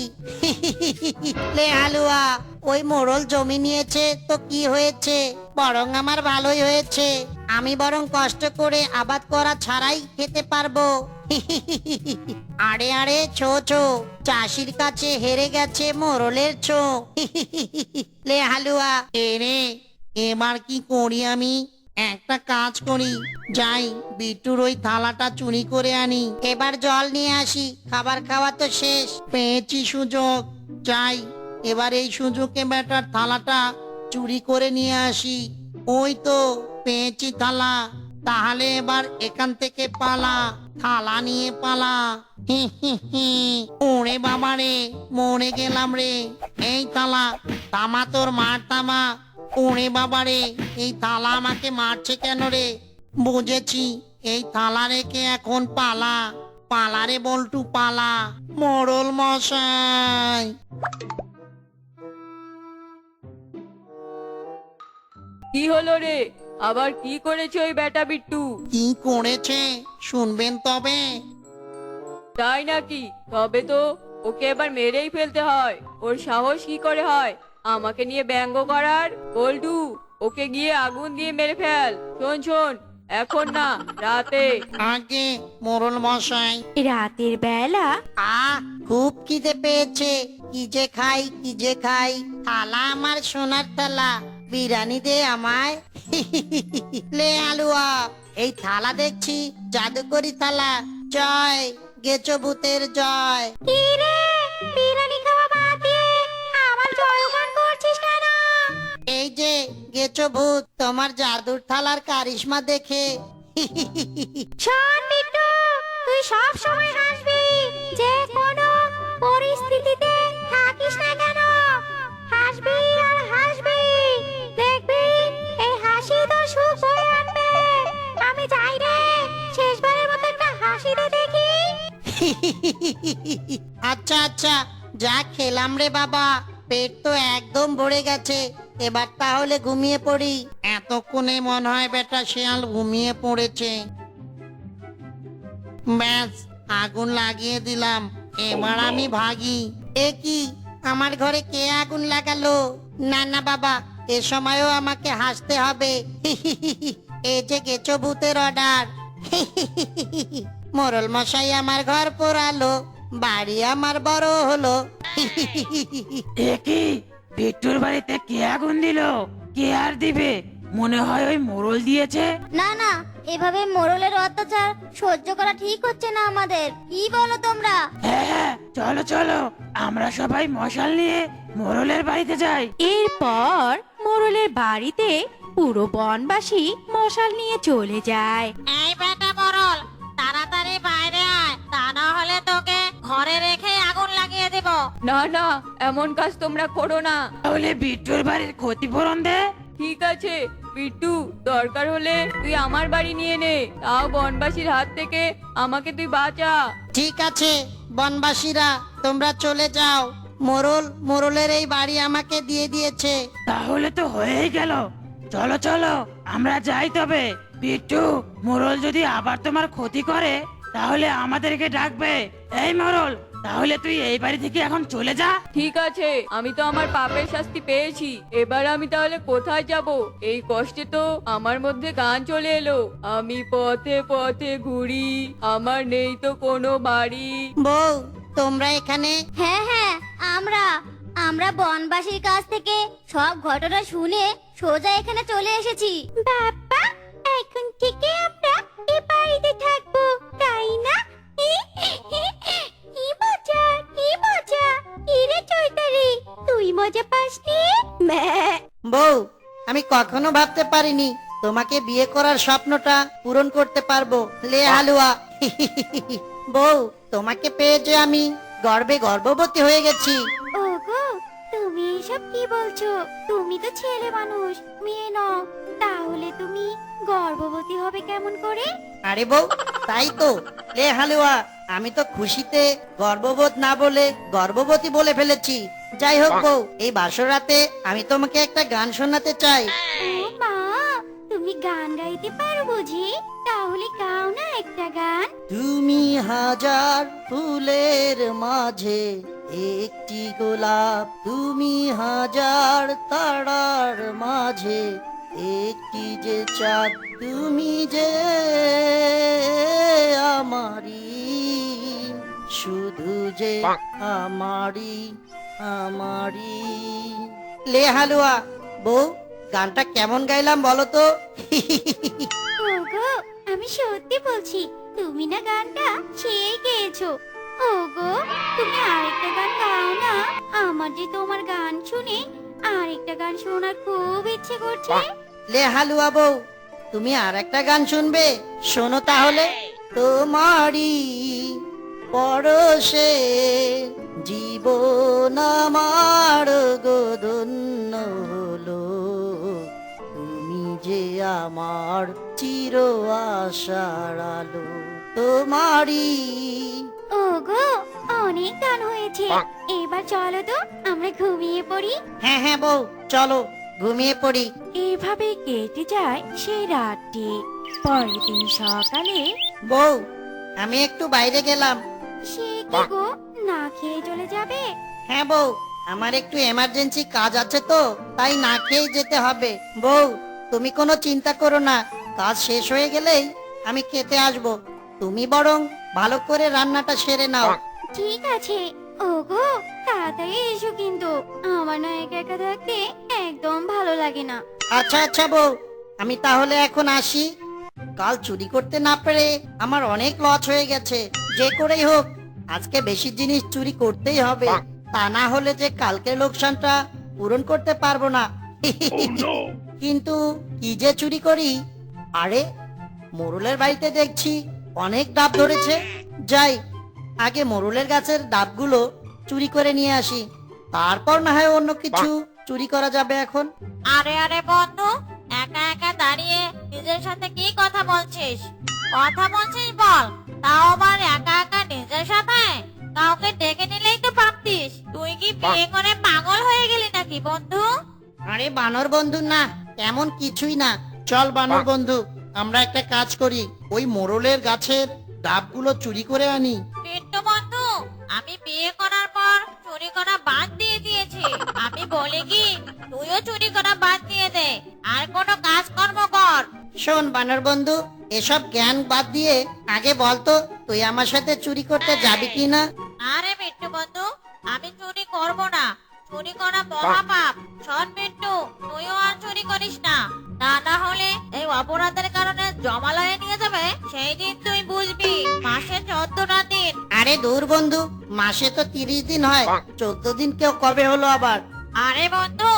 লে হালুয়া, ওই মোরল জমি নিয়েছে তো কি হয়েছে, বরং আমার ভালোই হয়েছে। আমি বরং কষ্ট করে আবাদ করা ছাড়াই খেতে পারবো। আরে আরে, ছো চাষির কাছে হেরে গেছে মোরলের ছো। লে হালুয়া, এরে এবার কি করি আমি? একটা কাজ করি, যাই বিট্টুর ওই থালাটা চুরি করে আনি, এবার জল নিয়ে আসি। খাবার খাওয়া তো শেষ, পেয়েছি সুযোগ, যাই এবার এই সুযোগে বেটার থালাটা চুরি করে নিয়ে আসি। ওই তো পেয়েছি থালা, তাহলে এবার এখান থেকে পালা, থালা নিয়ে পালা। ওরে বাবা রে, মরে গেলাম রে। এই থালা, তামা তোর মার তামা। ওরে বাবা রে, এই থালা আমাকে মারছে কেন রে? বুঝেছি, এই থালা রেখে এখন পালা রে বল্টু, পালা। মোরল মশাই, কি হলো রে, আবার কি করেছে ওই বেটা বিট্টু? কি করেছে শুনবেন তবে? তাই নাকি? তবে তো ওকে এবার মেরেই ফেলতে হয়। ওর সাহস কি করে হয় আমাকে নিয়ে ব্যঙ্গ করার? বল্টু, ওকে গিয়ে আগুন দিয়ে মেরে ফেল। শোন, এখন না, রাতে। আগে মোরল মশাই, রাতের বেলা খুব খিদে পেয়েছে, কি যে খাই। থালা আমার সোনার থালা, বিরিয়ানি দে আমায়। লে আলুয়া, এই থালা দেখছি জাদুকরি থালা। জয় গেছো ভূতের জয়। কি রে, বিরিয়ানি খাওয়া বাদ দিয়ে আমার জয়গান করছিস কেন? এই যে গেছো ভূত, তোমার জাদুর থালার কারিশমা দেখে। শোন বিট্টু, তুই সব সময় হাসবি, যে কোনো পরিস্থিতিতে থাকিস না কেন, হাসবি আর হাসবি। দেখবি এই হাসি তো সুখ বয়ে আনবে। আমি যাই রে, শেষবারের মতো একটা হাসি দে দেখি। আচ্ছা, যা খেলাম রে বাবা, পেট তো একদম ভরে গেছে। এবার তাহলে ঘুমিয়ে পড়ি। এতক্ষণে মনে হয় বেটা শিয়াল ঘুমিয়ে পড়েছে। ব্যাস, আগুন লাগিয়ে দিলাম, এবার আমি ভাগি। এ কি, আমার ঘরে কে আগুন লাগালো? না বাবা, এ সময়ও আমাকে হাসতে হবে। এই যে গেছো ভূতের অর্ডার। মোরল মশাই আমার ঘর পোড়ালো, বাড়ি আমার বড় হলো। কি বিট্টুর বাড়িতে কে আগুন দিল? কে আর দিবে? মনে হয় ওই মোড়ল দিয়েছে। না না, এভাবে মোড়লের অত্যাচার সহ্য করা ঠিক হচ্ছে না আমাদের। কি বলো তোমরা? হ্যাঁ, চলো চলো, আমরা সবাই মশাল নিয়ে মোড়লের বাড়িতে যাই। এরপর মোড়লের বাড়িতে পুরো বনবাসী মশাল নিয়ে চলে যায়। এই বেটা মরল, তাড়াতাড়ি বাইরে আয়, তা না হলে তোকে ঘরে রেখে আগুন লাগিয়ে দেব। না না, এমন কাজ তোমরা করো না। তাহলে বিট্টুর বাড়ির ক্ষতিপূরণ দে। ঠিক আছে বিট্টু, দরকার হলে তুই আমার বাড়ি নিয়ে নে, তাও বনবাসীর হাত থেকে আমাকে তুই বাঁচা। ঠিক আছে বনবাসীরা, তোমরা চলে যাও। মোরলের এই বাড়ি আমাকে দিয়ে দিয়েছে। তাহলে তো হয়েই গেল। চলো চলো, আমরা যাই তবে। বিট্টু, মোড়ল যদি আবার তোমার ক্ষতি করে তাহলে আমাদেরকে ডাকবে। এই মোড়ল, তাহলে তুই এই বাড়ি থেকে এখন চলে যা। ঠিক আছে, আমি তো আমার পাপের শাস্তি পেয়েছি, এবার আমি তাহলে কোথায় যাব? এই কষ্টে তো আমার মধ্যে গান চলে এলো। আমি পথে পথে ঘুরি, আমার নেই তো কোনো বাড়ি। বউ, তোমরা এখানে? হ্যাঁ হ্যাঁ, আমরা বনবাসীর কাছ থেকে সব ঘটনা শুনে সোজা এখানে চলে এসেছি। বাবা, এখন থেকে আমরা এই বাড়িতে থাকবো, তাই না? কি মজা, কি মজা! কিরে চৈতারি, তুই মজা পাসনি? বউ, আমি কখনো ভাবতে পারিনি তোমাকে বিয়ে করার স্বপ্নটা পূরণ করতে পারবো। লে হালুয়া। বউ, তোমাকে পেয়ে যে আমি গর্ভবতী হয়ে গেছি। ওগো, তুমি এসব কি বলছো? তুমি তো ছেলে মানুষ, মেয়ে নও, তাহলে তুমি গর্ভবতী হবে কেমন করে? আরে বউ, তাই তো। লে হালুয়া, আমি তো খুশিতে গর্ভবোধ না বলে গর্ভবতী বলে ফেলেছি। যাই হোক বউ, এই বাসর রাতে আমি তোমাকে একটা গান শোনাতে চাই। ও মা, তুমি গান গাইতে পারো বুঝি? তাহলে গাও না একটা গান। তুমি হাজার ফুলের মাঝে একটি গোলাপ, তুমি হাজার তারার মাঝে একটি যে চাঁদ, তুমি যে আমারি, শুধু যে আমারি আমারি। লে হালুয়া, বউ, গানটা কেমন গাইলাম বলো তো? ওগো, আমি সত্যি বলছি, তুমি না গানটা সেই গেয়েছো। ওগো, তুমি আরেকটা গান গাও না। আমার যে তোমার গান শুনে আরেকটা গান শোনার খুব ইচ্ছে করছে। লে হালুয়া বউ, তুমি আর একটা গান শুনবে? শোনো তাহলে। তোমারই পরশে জীবন আমার গধন্য হলো, তুমি যে আমার চির আশার আলো। তোমারই। ওগো, অনেক গান হয়েছে, এবার চলো তো আমরা ঘুমিয়ে পড়ি। হ্যাঁ হ্যাঁ বউ, চলো ঘুমিয়ে পড়ি। এভাবে কেটে যায় সেই রাতটি। পরের দিন সকালে বউ, আমি একটু বাইরে গেলাম। সে কি গো, না খেয়ে চলে যাবে? হ্যাঁ বউ, আমার একটু এমার্জেন্সি কাজ আছে তো, তাই না খেয়ে যেতে হবে। বউ, তুমি কোনো চিন্তা করো না, কাজ শেষ হয়ে গেলেই আমি খেতে আসবো। তুমি বরং ভালো করে রান্নাটা সেরে নাও। ঠিক আছে। ওগো, তাড়াতাড়ি এসো কিন্তু, আমার না একা একা থাকতে একদম ভালো লাগে না। আচ্ছা আচ্ছা বউ, আমি তাহলে এখন আসি। কাল চুরি করতে না পেরে আমার অনেক লস হয়ে গেছে। যে করেই হোক আজকে বেশি জিনিস চুরি করতেই হবে, তা না হলে যে কালকের লোকসানটা পূরণ করতে পারবো না। কিন্তু কি যে চুরি করি? আরে, মোরলের বাড়িতে দেখছি অনেক ডাব ধরেছে। যাই, আগে মোরলের গাছের ডাবগুলো চুরি করে নিয়ে আসি, তারপর না হয় অন্য কিছু চুরি করা যাবে। এখন আরে আরে বন্ধু, একা একা দাঁড়িয়ে নিজের সাথে কি কথা বলছিস? কথা বলছিস বল, তাও আবার একা একা নিজের সাথে? কাউকে ডেকে নিলেই তো পারতিস। তুই কি বিয়ে করে পাগল হয়ে গেলি নাকি বন্ধু? আরে বানর বন্ধু না, তেমন কিছুই না। চল বানর বন্ধু, আমরা একটা কাজ করি, ওই মোরলের গাছের ডাবগুলো চুরি করে আনি। বিট্টু বন্ধু, আমি বিয়ে করার পর চুরি করা বাদ দিয়ে দিয়েছি। আমি বলি কি, তুইও চুরি করা বাদ দিয়ে দে, আর কোনো কাজকর্ম কর। শোন বানর বন্ধু, এসব জ্ঞান বাদ দিয়ে আগে বলতো তুই আমার সাথে চুরি করতে যাবি কি না? আরে বিট্টু বন্ধু, আমি চুরি করব না। চুরি করা মহাপাপ। শোন বিট্টু, তুইও আর চুরি করিস না। না হলে এই অপরাধের কারণে জমালয়ে নিয়ে যাবে, সেই দিন তুই বুঝবি। মাসে 14টা দিন। আরে দূর বন্ধু, মাসে তো 30 দিন হয়, 14 দিন কেউ কবে হলো আবার? আরে বন্ধু,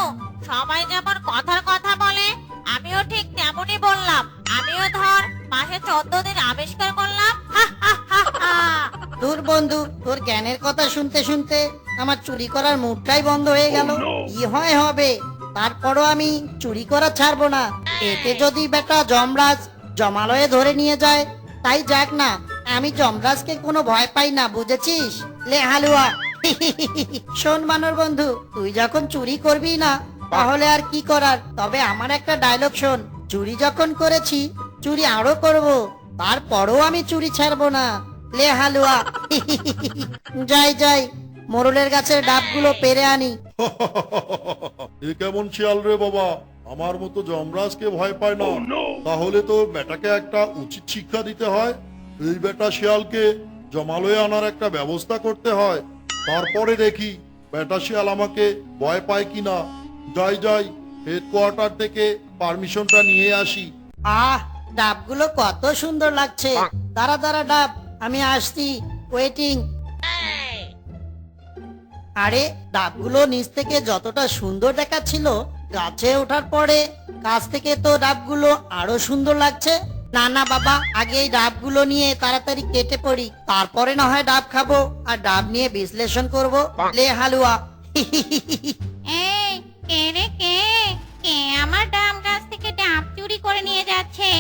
সবাই যেমন কথার কথা বলে, আমিও ঠিক তেমনই বললাম। আমিও ধর মাসে 14 দিন আবিষ্কার করলাম। হা হা হা হা। দূর বন্ধু, তোর জ্ঞানের কথা শুনতে শুনতে আমার চুরি করার মুডটাই বন্ধ হয়ে গেল। কি হয় হবে, তারপরও আমি চুরি করা ছাড়বো না। এতে যদি বেটা যমরাজ জমালয়ে ধরে নিয়ে যায়, তাই যাক না, আমি যমরাজকে কোনো ভয় পাই না, বুঝেছিস? লে হালুয়া। শোন বানর বন্ধু, তুই যখন চুরি করবি না, তাহলে আর কি করার? তবে আমার একটা ডায়লগ শোন, চুরি যখন করেছি চুরি আরো করব, তারপরও আমি চুরি ছাড়বো না। লে হালুয়া। যাই যাই, মোরলের গাছের ডাবগুলো পেরে আনি। এ কেমন শিয়াল রে বাবা, আমার মতো যমরাজকে ভয় পায় না? তাহলে তো বেটাকে একটা উচিত শিক্ষা দিতে হয়। এই বেটা শিয়ালকে জমালয়ে আনার একটা ব্যবস্থা করতে হয়, তারপরে দেখি বেটা শিয়াল আমাকে ভয় পায় কিনা। যাই যাই, হেডকোয়ার্টার থেকে পারমিশনটা নিয়ে আসি। আহ, ডাবগুলো কত সুন্দর লাগছে। দাঁড়া দাঁড়া ডাব, আমি আসছি, ওয়েটিং। আরে ডাবগুলো নিচ থেকে যতটা সুন্দর দেখাচ্ছিল, গাছে ওঠার পরে গাছ থেকে তো ডাবগুলো আরো সুন্দর লাগছে। না না বাবা, আগে এই ডাবগুলো নিয়ে তাড়াতাড়ি কেটে পড়ি, তারপরে না হয় ডাব খাবো আর ডাব নিয়ে বিশ্লেষণ করব। লে হালুয়া। এই কে রে কে? কে আমার ডাব গাছ থেকে ডাব চুরি করে নিয়ে যাচ্ছে?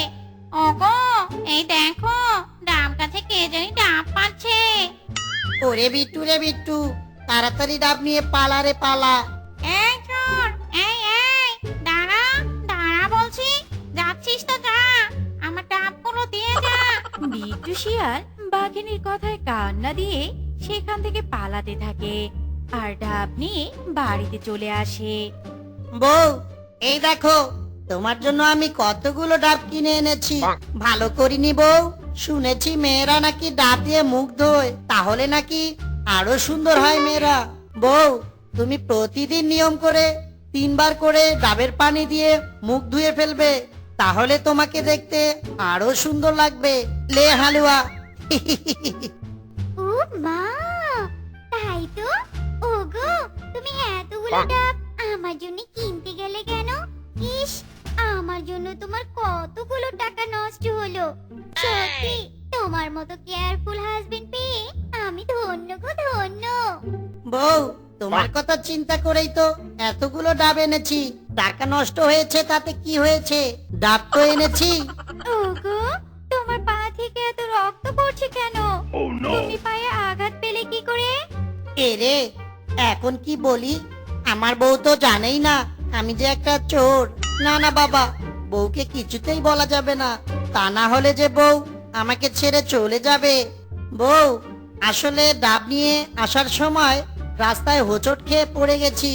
ওগো, এই দেখো, ডাব গাছে কে জানি ডাব পাচ্ছে। ওরে বিট্টু রে বিট্টু, তাড়াতাড়ি ডাব নিয়ে পালা রে পালা। এই চোর, এই দাঁড়া দাঁড়া বলছি, যাচ্ছিস তো যা, আমার ডাবগুলো দিয়ে যা। বিট্টু শিয়াল বাঘিনীর কথায় কান্না দিয়ে সেখান থেকে পালাতে থাকে আর ডাব নিয়ে বাড়িতে চলে আসে। বউ, এই দেখো, তোমার জন্য আমি কতগুলো ডাব কিনে এনেছি। ভালো করিনি বউ? শুনেছি মেয়েরা নাকি ডাব দিয়ে মুখ ধোয়, তাহলে নাকি আরো সুন্দর হয় মেয়েরা। বউ, তুমি প্রতিদিন নিয়ম করে 3 বার করে ডাবের পানি দিয়ে মুখ ধুয়ে ফেলবে, তাহলে তোমাকে দেখতে আরো সুন্দর লাগবে। লে হালুয়া। ও মা, তাই তো। ওগো, তুমি এতগুলো ডাব আমার জন্য কিনতে গেলে কেন? ইস, আমার জন্য তোমার কতগুলো টাকা নষ্ট হলো। সত্যি, তোমার মতো কেয়ারফুল হাজবেন্ড পেয়ে আমি ধন্য গো ধন্য। বউ, তোমার কথা চিন্তা করেই তো এতগুলো ডাব এনেছি। টাকা নষ্ট হয়েছে তাতে কি হয়েছে, ডাব তো এনেছি। ওগো, তোমার পা থেকে এত রক্ত পড়ছে কেন? তুমি পায়ে আঘাত পেলে কি করে? এরে, এখন কি বলি? আমার বউ তো জানেই না আমি যে একটা চোর। না না বাবা, বউকে কিছুতেই বলা যাবে না, তা না হলে যে বউ আমাকে ছেড়ে চলে যাবে। বউ, আসলে ডাব নিয়ে আসার সময় রাস্তায় হোঁচট খেয়ে পড়ে গেছি,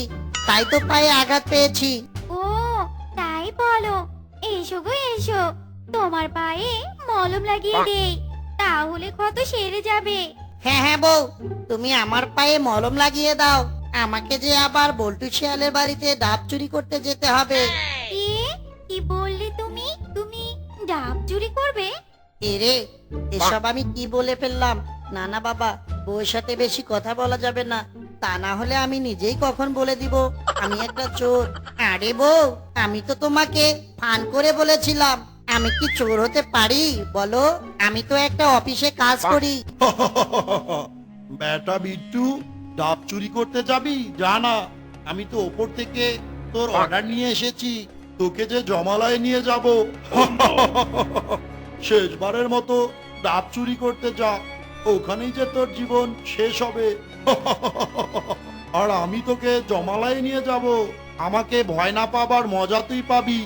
তাই তো পায়ে আঘাত পেয়েছি। ও, তাই বলো। এসো গো এসো, তোমার পায়ে মলম লাগিয়ে দেই, তাহলে ক্ষত সেরে যাবে। হ্যাঁ হ্যাঁ বউ, তুমি আমার পায়ে মলম লাগিয়ে দাও, আমাকে যে আবার বল্টু শিয়ালের বাড়িতে ডাব চুরি করতে যেতে হবে। কি বললে তুমি? তুমি ডাব চুরি করবে? এরে, এসব আমি কি বলে ফেললাম? না না বাবা, বউয়ের সাথে বেশি কথা বলা যাবে না, তা না হলে আমি নিজেই কখন বলে দিব আমি একটা চোর। আরে বউ, আমি তো তোমাকে ফান করে বলেছিলাম, আমি কি চোর হতে পারি বলো? আমি তো একটা অফিসে কাজ করি। বেটা বিট্টু, ডাব চুরি করতে যাবি? জানা, আমি তো ওপর থেকে তোর অর্ডার নিয়ে এসেছি, তোকে যে জমালয়ে নিয়ে যাব। শেষবারের মতো ডাব চুরি করতে যা, ওখানেই যে তোর জীবন শেষ হবে। আর আমি তোকে জমালয়ে নিয়ে যাব, আমাকে ভয় না পাবার মজা তুই পাবি।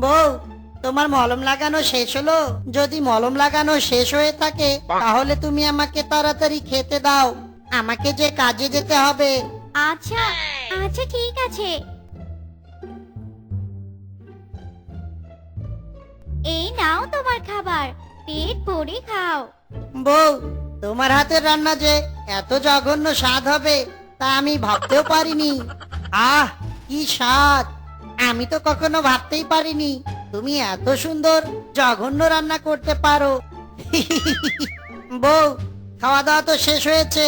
বউ, তোমার মলম লাগানো শেষ হলো? যদি মলম লাগানো শেষ হয়ে থাকে, তাহলে তুমি আমাকে তাড়াতাড়ি খেতে দাও, আমাকে যে কাজে যেতে হবে। আচ্ছা আচ্ছা, ঠিক আছে। এই নাও তোমার খাবার, পেট ভরে খাও। বউ, তোমার হাতের রান্না যে এত জঘন্য স্বাদ হবে তা আমি ভাবতেও পারিনি। আহ, কি স্বাদ! আমি তো কখনো ভাবতেই পারিনি তুমি এত সুন্দর জঘন্য রান্না করতে পারো। বউ, খাওয়া দাওয়া তো শেষ হয়েছে,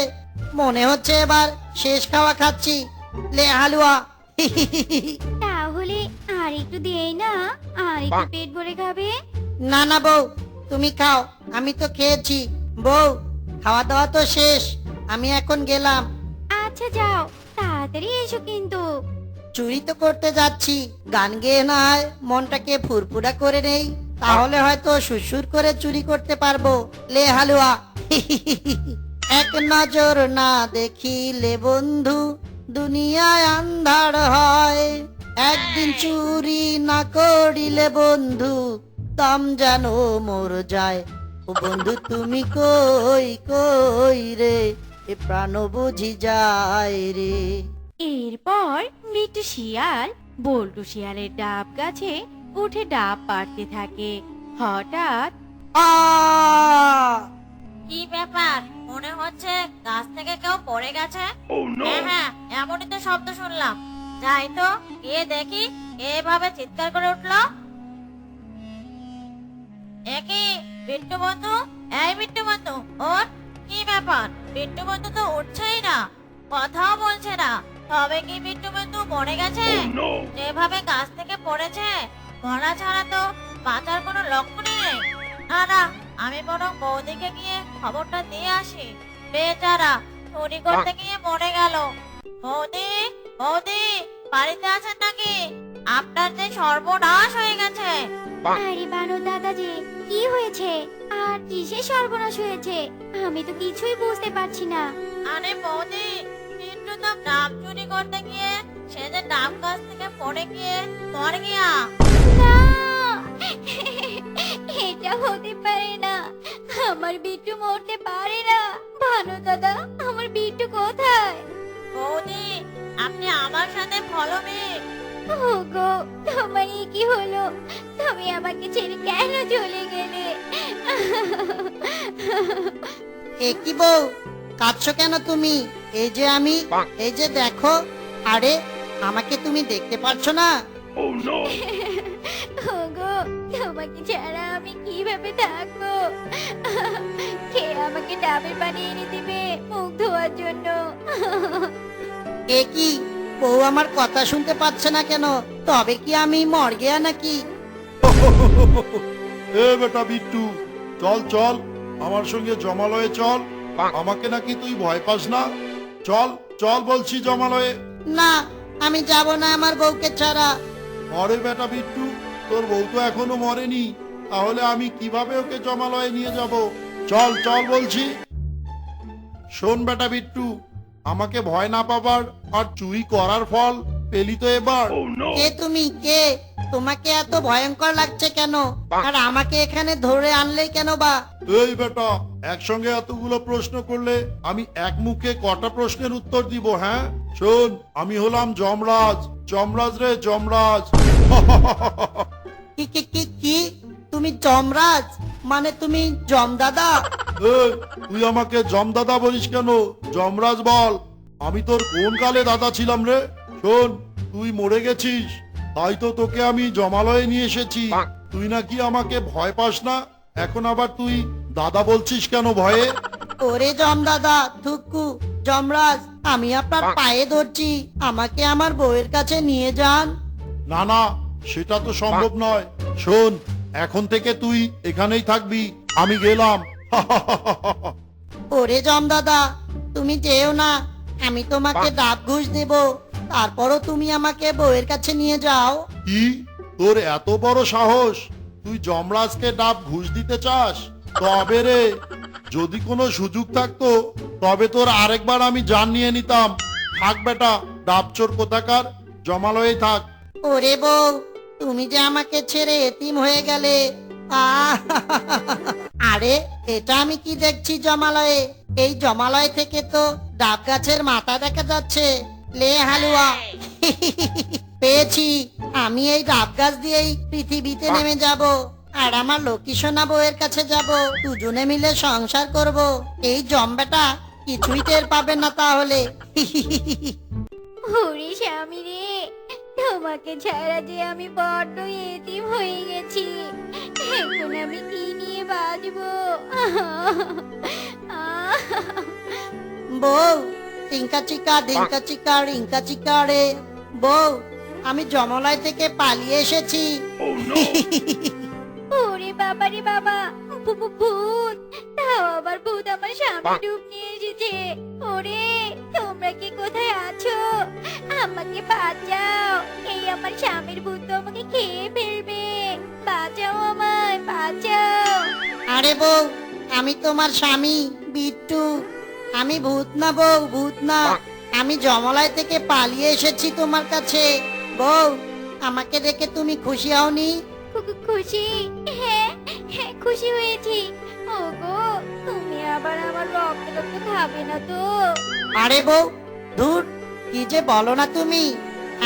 মনে হচ্ছে এবার শেষ খাওয়া খাচ্ছি। লে হালুয়া। তাহলে আর একটু দেই না, আর একটু পেট ভরে খাবে। না না বউ, তুমি খাও, আমি তো খেয়েছি। বউ, খাওয়া দাওয়া তো শেষ, আমি এখন গেলাম। আচ্ছা যাও, তাড়াতাড়ি এসো কিন্তু। চুরি তো করতে যাচ্ছি, গান গেয়ে না হয় মনটাকে ফুরফুরা করে নেই, তাহলে হয়তো সুরসুর করে চুরি করতে পারবো। লে হালুয়া। এক নজর না দেখিলে বন্ধু দুনিয়ায় আন্ধার হয়, একদিন চুরি না করিলে বন্ধু দম যেন মোর যায়। ও বন্ধু তুমি কই কই রে, এ প্রাণ বুঝি যায় রে। এরপর বিট্টু শিয়াল বল্টু শিয়ালের ডাব গাছে উঠে ডাব পাড়তে থাকে। হঠাৎ আ কি ব্যাপার? মনে হচ্ছে গাছ থেকে কেউ পড়ে গেছে। হ্যাঁ হ্যাঁ, এমনই তো শব্দ শুনলাম। যাই তো গিয়ে দেখি কে এভাবে চিৎকার করে উঠলো। একই বিট্টু বন্ধু, এই বিট্টু বন্ধু ওঠ। কি ব্যাপার? বিট্টু বন্ধু তো উঠছেই না, কথাও বলছে না। তবে কি বিট্টু বন্ধু মরে গেছে? যেভাবে গাছ থেকে পড়েছে, মরা ছাড়া তো বাঁচার কোনো লক্ষণই নেই। না না, আমি বরং বৌদিকে গিয়ে খবরটা দিয়ে আসি। বেচারা চুরি করতে গিয়ে মরে গেল। বৌদি, বৌদি, বাড়িতে আছেন নাকি? আপনার যে সর্বনাশ হয়ে গেছে। আরে বানর দাদাজি, কি হয়েছে? আর কিসের সর্বনাশ হয়েছে? আমি তো কিছুই বুঝতে পারছি না। আরে বৌদি, বিট্টু তো ডাব চুরি করতে গিয়ে সে যে ডাব গাছ থেকে পড়ে গিয়ে মরে গিয়া। না, এটা হতে পারে না। আমার বিট্টু মরতে পারে না। বানর দাদা, আমার বিট্টু কোথায়? বৌদি, আপনি আমার সাথে ফলবে। ওগো, তোমার এ কি হলো? তুমি আমাকে ছেড়ে কেন চলে গেলে? এ কি বউ, কাঁদছো কেন তুমি? এই যে আমি, এই যে দেখো। আরে, আমাকে তুমি দেখতে পারছো না? ওগো, তোমাকে ছাড়া আমি কিভাবে থাকবো? কে আমাকে ডাবের পানি এনে দিবে মুখ ধোয়ার জন্য? এ কি, বউ আমার কথা শুনতে পাচ্ছে না কেন? তবে কি আমি মর গেয়া নাকি? এ বেটা বিট্টু, চল চল, আমার সঙ্গে জমালয়ে চল। আমাকে নাকি তুই ভয় পাস না? চল চল বলছি জমালয়ে। না, আমি যাব না আমার বউকে ছাড়া। মরে বেটা বিট্টু, তোর বউ তো এখনো মরেনি, তাহলে আমি কিভাবে ওকে জমালয়ে নিয়ে যাব? চল চল বলছি। শোন বেটা বিট্টু, আমাকে ভয় না পাবার আর চুরি করার ফল পেলি তো এবার। কে তুমি, কে? তোমাকে এত ভয়ঙ্কর লাগছে কেন? আর আমাকে এখানে ধরে আনলেই কেন বা? এই বেটা, একসঙ্গে এতগুলো প্রশ্ন করলে আমি এক মুখে কটা প্রশ্নের উত্তর দিব? হ্যাঁ শোন, আমি হলাম যমরাজ। যমরাজ রে, যমরাজ। কি কি কি কি? তুমি যমরাজ? মানে তুমি যমদাদা? এই, তুই আমাকে যমদাদা বলিস কেন? যমরাজ বল, আমি তোর কোন কালে দাদা ছিলাম রে? শোন, তুই মরে গেছিস, তাই তো তোকে আমি জমালয়ে নিয়ে এসেছি। তুই নাকি আমাকে ভয় পাস না, এখন আবার তুই দাদা বলছিস কেন ভয়ে? ওরে যমদাদা, থুকু, যমরাজ, আমি আপনার পায়ে ধরছি, আমাকে আমার বউয়ের কাছে নিয়ে যান। না না, সেটা তো সম্ভব নয়। শোন, এখন থেকে তুই এখানেই থাকবি, আমি গেলাম। ওরে যমদাদা, তুমি যেও না, আমি তোমাকে ডাব ঘুষ দেব, তারপরও তুমি আমাকে বউয়ের কাছে নিয়ে যাও। কি, তোর এত বড় সাহস? তুই যমরাজকে ডাব ঘুষ দিতে চাস? তবে রে, যদি কোনো সুযোগ থাকতো তবে তোর আরেকবার আমি জান নিয়ে নিতাম। থাক বেটা, ডাব চোর কোথাকার, জমালয়েই থাক। ওরে বউ, তুমি যে আমাকে ছেড়ে এতিম হয়ে গেলে। আহ! আরে, এটা আমি কি দেখছি জমালয়ে? এই জমালয় থেকে তো ডাব গাছের মাথা দেখা যাচ্ছে। লে হালুয়া। পেয়েছি, আমি এই ডাব গাছ দিয়েই পৃথিবীতে নেমে যাব। আর আমার লক্ষ্মী সোনা বউয়ের কাছে যাব, দুজনে মিলে সংসার করব। এই জম্বেটা কিছুই টের পাবে না তাহলে। ওরে স্বামী রে, তোমাকে ছাড়া যে আমি বড্ড এতিম হয়ে গেছি। এখন আমি কি নিয়ে বাঁচবো? বউ, টিঙ্কা চিকা ধিঙ্কা চিকা রিঙ্কা চিকা রে। বউ, আমি জমলায় থেকে পালিয়ে এসেছি। ওরে বাবা রে বাবা, ভূত! তাও আবার ভূত আমার স্বামী রূপ নিয়ে এসেছে। ওরে, তোমরা কি কোথায় আছো? আমাকে বাঁচাও, এই আমার স্বামীর ভূত তো আমাকে খেয়ে ফেলবে। বাঁচাও আমায়, বাঁচাও। আরে বউ, আমি তোমার স্বামী বিট্টু। আমি ভূত না বউ, ভূত না। আমি জমলায় থেকে পালিয়ে এসেছি তোমার কাছে। বউ, আমাকে দেখে তুমি খুশি হওনি? খুশি? হ্যাঁ হ্যাঁ, খুশি হয়েছি। ওগো, তুমি আবার আমার রক্ত খাবে না তো? আরে বউ, ধুর, কি যে বলো না তুমি।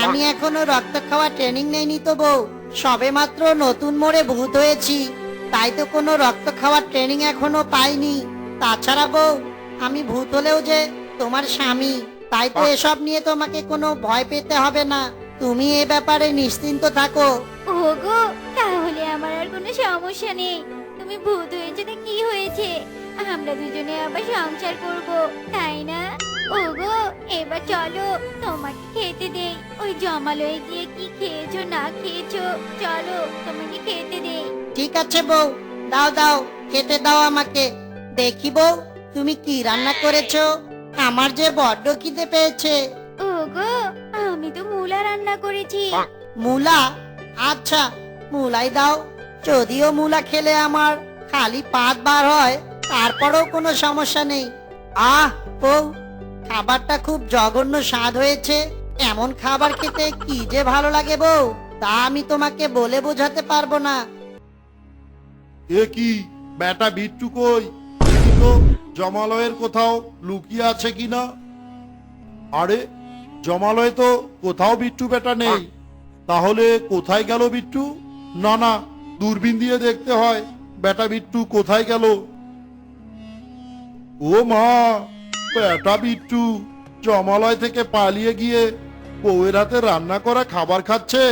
আমি এখনো রক্ত খাওয়া ট্রেনিং নেইনি তো বউ। সবে মাত্র নতুন মোড়ে ভূত হয়েছি, তাই তো কোনো রক্ত খাওয়ার ট্রেনিং এখনো পাইনি। তাছাড়া বউ, আমি ভূত হলেও যে তোমার স্বামী, তাই তো এসব নিয়ে তোমাকে কোনো ভয় পেতে হবে না। তুমি এ ব্যাপারে নিশ্চিন্ত থাকো। ওগো, তাহলে আমার আর কোনো সমস্যা নেই। তুমি ভূত হয়েছে তো কি হয়েছে, আমরা দুজনে আবার সংসার করব, তাই না? ওগো, এবার চলো, তোমাকে খেতে দেই। ওই জমালয়ে গিয়ে কি খেয়েছো না খেয়েছো, চলো তোমাকে খেতে দেই। ঠিক আছে বউ, দাও দাও, খেতে দাও আমাকে। দেখি বউ, তুমি কি রান্না করেছো? আমার যে বড্ড খিদে পেয়েছে। ওগো, আমি তো মূলা রান্না করেছি। মূলা? আচ্ছা, মূলাই দাও। যদিও মূলা খেলে আমার খালি পাত বার হয়, তারপরেও কোনো সমস্যা নেই। আহ বউ, খাবারটা খুব জঘন্য স্বাদ হয়েছে। এমন খাবার খেতে কি যে ভালো লাগে বউ, তা আমি তোমাকে বলে বোঝাতে পারবো না। এ কি, বেটা বিট্টু কই? দেখি তো জমালয়ের কোথাও লুকিয়ে আছে কিনা। আরে, জমালয়ে তো কোথাও বিট্টু বেটা নেই। তাহলে কোথায় গেল বিট্টু? না না, দূরবীন দিয়ে দেখতে হয় বেটা বিট্টু কোথায় গেল। ও মা, বেটা বিট্টু জমালয় থেকে পালিয়ে গিয়ে বউয়ের হাতে রান্না করা খাবার খাচ্ছে।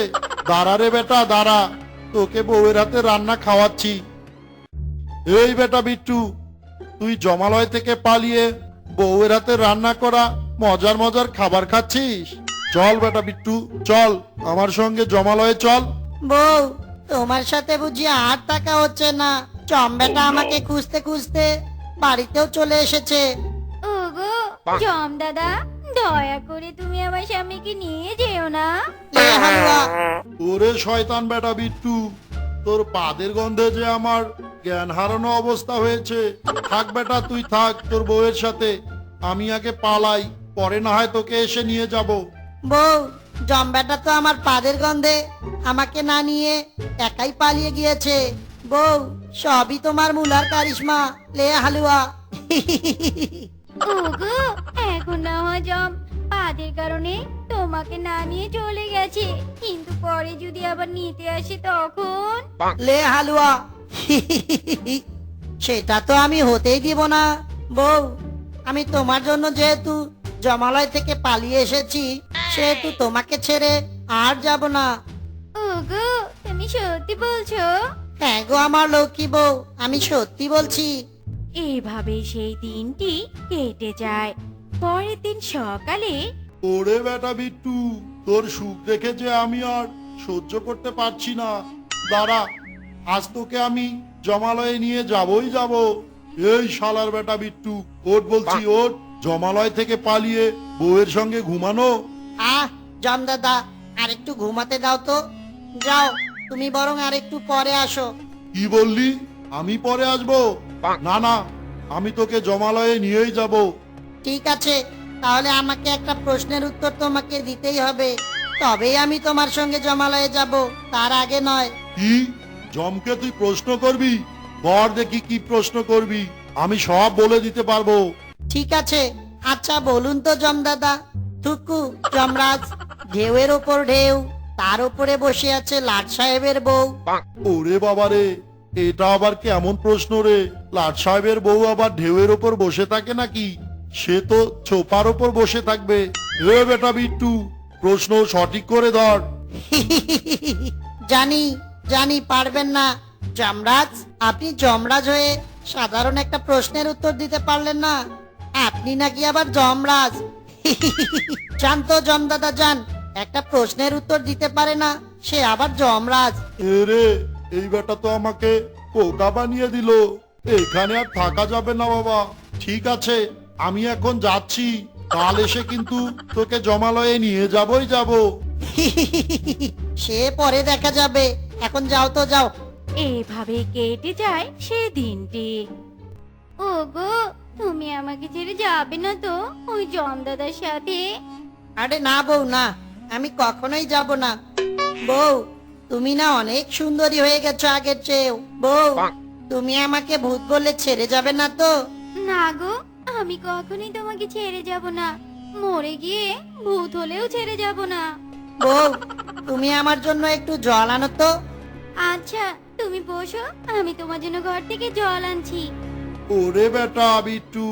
দাঁড়া রে বেটা, দাঁড়া, তোকে বউয়ের হাতে রান্না খাওয়াচ্ছি। এই বেটা বিট্টু, তুই জমালয় থেকে পালিয়ে বউয়ের হাতে রান্না করা মজার মজার খাবার খাচ্ছিস? চল বেটা বিট্টু, চল আমার সঙ্গে জমালয়ে চল। বউ, তোমার সাথে বুঝি আর টাকা হচ্ছে না? চম্বেটা আমাকে খুঁজতে খুঁজতে বাড়িতেও চলে এসেছে। ওগো জম দাদা, দয়া করে তুমি আমার স্বামীকে নিয়ে যেও না। এ হালুয়া, ওরে শয়তান বেটা বিট্টু, তোর পাদের গন্ধে যে আমার জ্ঞান হারানো অবস্থা হয়েছে। থাক বেটা, তুই থাক তোর বউয়ের সাথে। আমি আগে পালাই, পরে না হয় তোকে এসে নিয়ে যাব। বউ, জম্বেটা তো আমার পাদের গন্ধে আমাকে না নিয়ে একাই পালিয়ে গিয়েছে। বউ, সবই তোমার মুলার কারিশমা। লে হালুয়া। ওগো, এখন না হয় জম পাদের কারণে তোমাকে না নিয়ে চলে গেছে, কিন্তু পরে যদি আবার নিতে আসে তখন? লে হালুয়া। সেটা তো আমি হতেই দিব না। বউ, আমি তোমার জন্য যেহেতু জমালয় থেকে পালিয়ে এসেছি, সেহেতু তোমাকে ছেড়ে আর যাব না। ওগো, তুমি সত্যি বলছো? হ্যাঁ গো আমার লক্ষ্মী বউ, আমি সত্যি বলছি। এভাবে সেই দিনটি কেটে যায়। পরের দিন সকালে ওরে বেটা বিট্টু, তোর সুখ দেখে যে আমি আর সহ্য করতে পারছি না। দাঁড়া, আজ তোকে আমি জমালয়ে নিয়ে যাবই যাব। এই শালার বেটা বিট্টু, ওঠ বলছি, ওঠ। জমালয় থেকে পালিয়ে বউয়ের সঙ্গে ঘুমানো? আহ জম দাদা, আরেকটু ঘুমাতে দাও তো। যাও, তুমি বরং আরেকটু পরে আসো। কি বললি? আমি পরে আসবো? না না, আমি তোকে জমালয়ে নিয়েই যাব। ঠিক আছে, তাহলে আমাকে একটা প্রশ্নের উত্তর তোমাকে দিতেই হবে, তবেই আমি তোমার সঙ্গে জমালয়ে যাব, তার আগে নয়। কি? জমকে তুই প্রশ্ন করবি? বর দেখি কি প্রশ্ন করবি, আমি সব বলে দিতে পারবো। ঠিক আছে, আচ্ছা বলুন তো জম দাদা। থুকু যমরাজ, ঢেউয়ের ওপর ঢেউ, তার উপরে বসে আছে লাট সাহেবের বউ। ওরে বাবারে, এটা আবার কেমন প্রশ্ন রে? লাট সাহেবের বউ আবার ঢেউয়ের ওপর বসে থাকে নাকি? সে তো ছোপার ওপর বসে থাকবে। এ বেটা বিট্টু, প্রশ্ন সঠিক করে ধর। জানি জানি পারবেন না যমরাজ। আপনি যমরাজ হয়ে সাধারণ একটা প্রশ্নের উত্তর দিতে পারলেন না? আপনি নাকি আবার যমরাজ? জান তো জমদাদা জান, একটা প্রশ্নের উত্তর দিতে পারে না, সে আবার যমরাজ। এ রে, এই বেটা তো আমাকে পোকা বানিয়ে দিল। এখানে আর থাকা যাবে না বাবা। ঠিক আছে, আমি এখন যাচ্ছি। কাল এসে কিন্তু তোকে জমালয়ে নিয়ে যাবই যাব। সে পরে দেখা যাবে, এখন যাও তো যাও। এভাবে কেটে যায় সে দিনটি। ওগো, তুমি আমাকে ছেড়ে যাবে না তো ওই জমদাদার সাথে? আরে না বউ না, আমি কখনোই যাব না। বউ, তুমি না অনেক সুন্দরী হয়ে গেছো আগের চেয়েও। বউ, তুমি আমাকে ভূত বলে ছেড়ে যাবে না তো? না গো, আমি কখনোই তোমাকে ছেড়ে যাব না। মরে গিয়ে ভূত হলেও ছেড়ে যাব না। বউ, তুমি আমার জন্য একটু জল আনো তো। আচ্ছা, তুমি বসো, আমি তোমার জন্য ঘর থেকে জল আনছি। ওরে বেটা বিট্টু,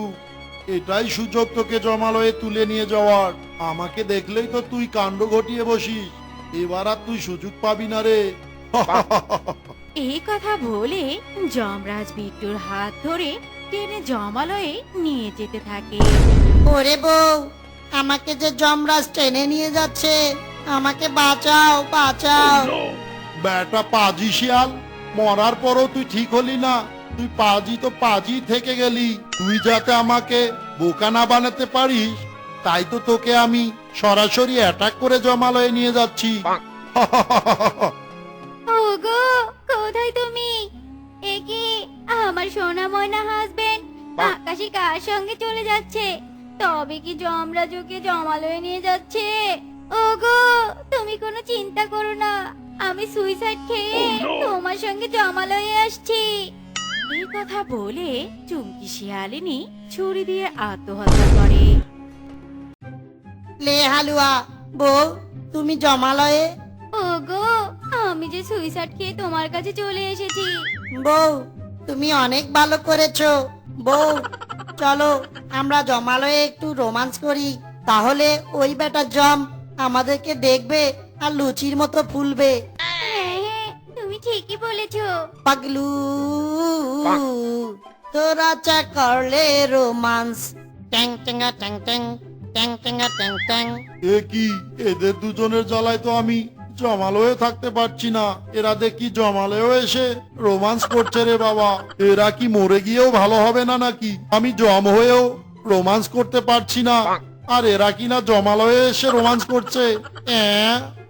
এটাই সুযোগ তোকে জমালয়ে তুলে নিয়ে যাওয়ার। আমাকে দেখলেই তো তুই কাণ্ড ঘটিয়ে বসিস। এবার আর তুই সুযোগ পাবি না রে। এই কথা বলে যমরাজ বিট্টুর হাত ধরে টেনে জমালয়ে নিয়ে যেতে থাকে। ওরে বউ, আমাকে যে যমরাজ টেনে নিয়ে যাচ্ছে, আমাকে বাঁচাও বাঁচাও। বেটা পাজি শিয়াল, মরার পরও তুই ঠিক হলি না। তুই পাজি তো পাজি থেকে গেলি। তুই যাতে আমাকে বোকা না বানাতে পারিস, তাই তো তোকে আমি সরাসরি অ্যাটাক করে জমালয়ে নিয়ে যাচ্ছি। ওগো, কোথায় তুমি? একে আমার সোনা ময়না হাসবেন্ড আকাশে কার সঙ্গে চলে যাচ্ছে? তবে কি যমরাজ ওকে জমালয়ে নিয়ে যাচ্ছে? ওগো, তুমি কোনো চিন্তা করো না, আমি সুইসাইড খেয়ে তোমার সঙ্গে জমালয়ে আসছি। এই কথা বলে চুমকি শিয়ালিনী ছুরি দিয়ে আত্মহত্যা করে। লে হালুয়া, বউ তুমি জমালয়ে। ওগো, আমি যে সুইসাইড খেয়ে তোমার কাছে চলে এসেছি। বউ, তুমি অনেক ভালো করেছো। বউ, চলো আমরা জমালয়ে একটু রোমান্স করি, তাহলে ওই বেটা জম আমাদেরকে দেখবে আর লুচির মতো ফুলবে। হ্যাঁ হ্যাঁ, তুমি ঠিকই বলেছো। পাগলু, তোরা চা করলে রোমান্স। ট্যাং ট্যাঙ্গা ট্যাং ট্যাং, ট্যাং ট্যাঙ্গা ট্যাং ট্যাং। এ কি, এদের দুজনের জ্বালায় তো আমি জমালয়ে থাকতে পারছি না। এরা দেখি জমালয়েও এসে রোমান্স করছে রে বাবা। এরা কি মরে গিয়েও ভালো হবে না নাকি? আমি জম হয়েও রোমান্স করতে পারছি না, আর এরা কি না জমালয়ে এসে রোমান্স করছে।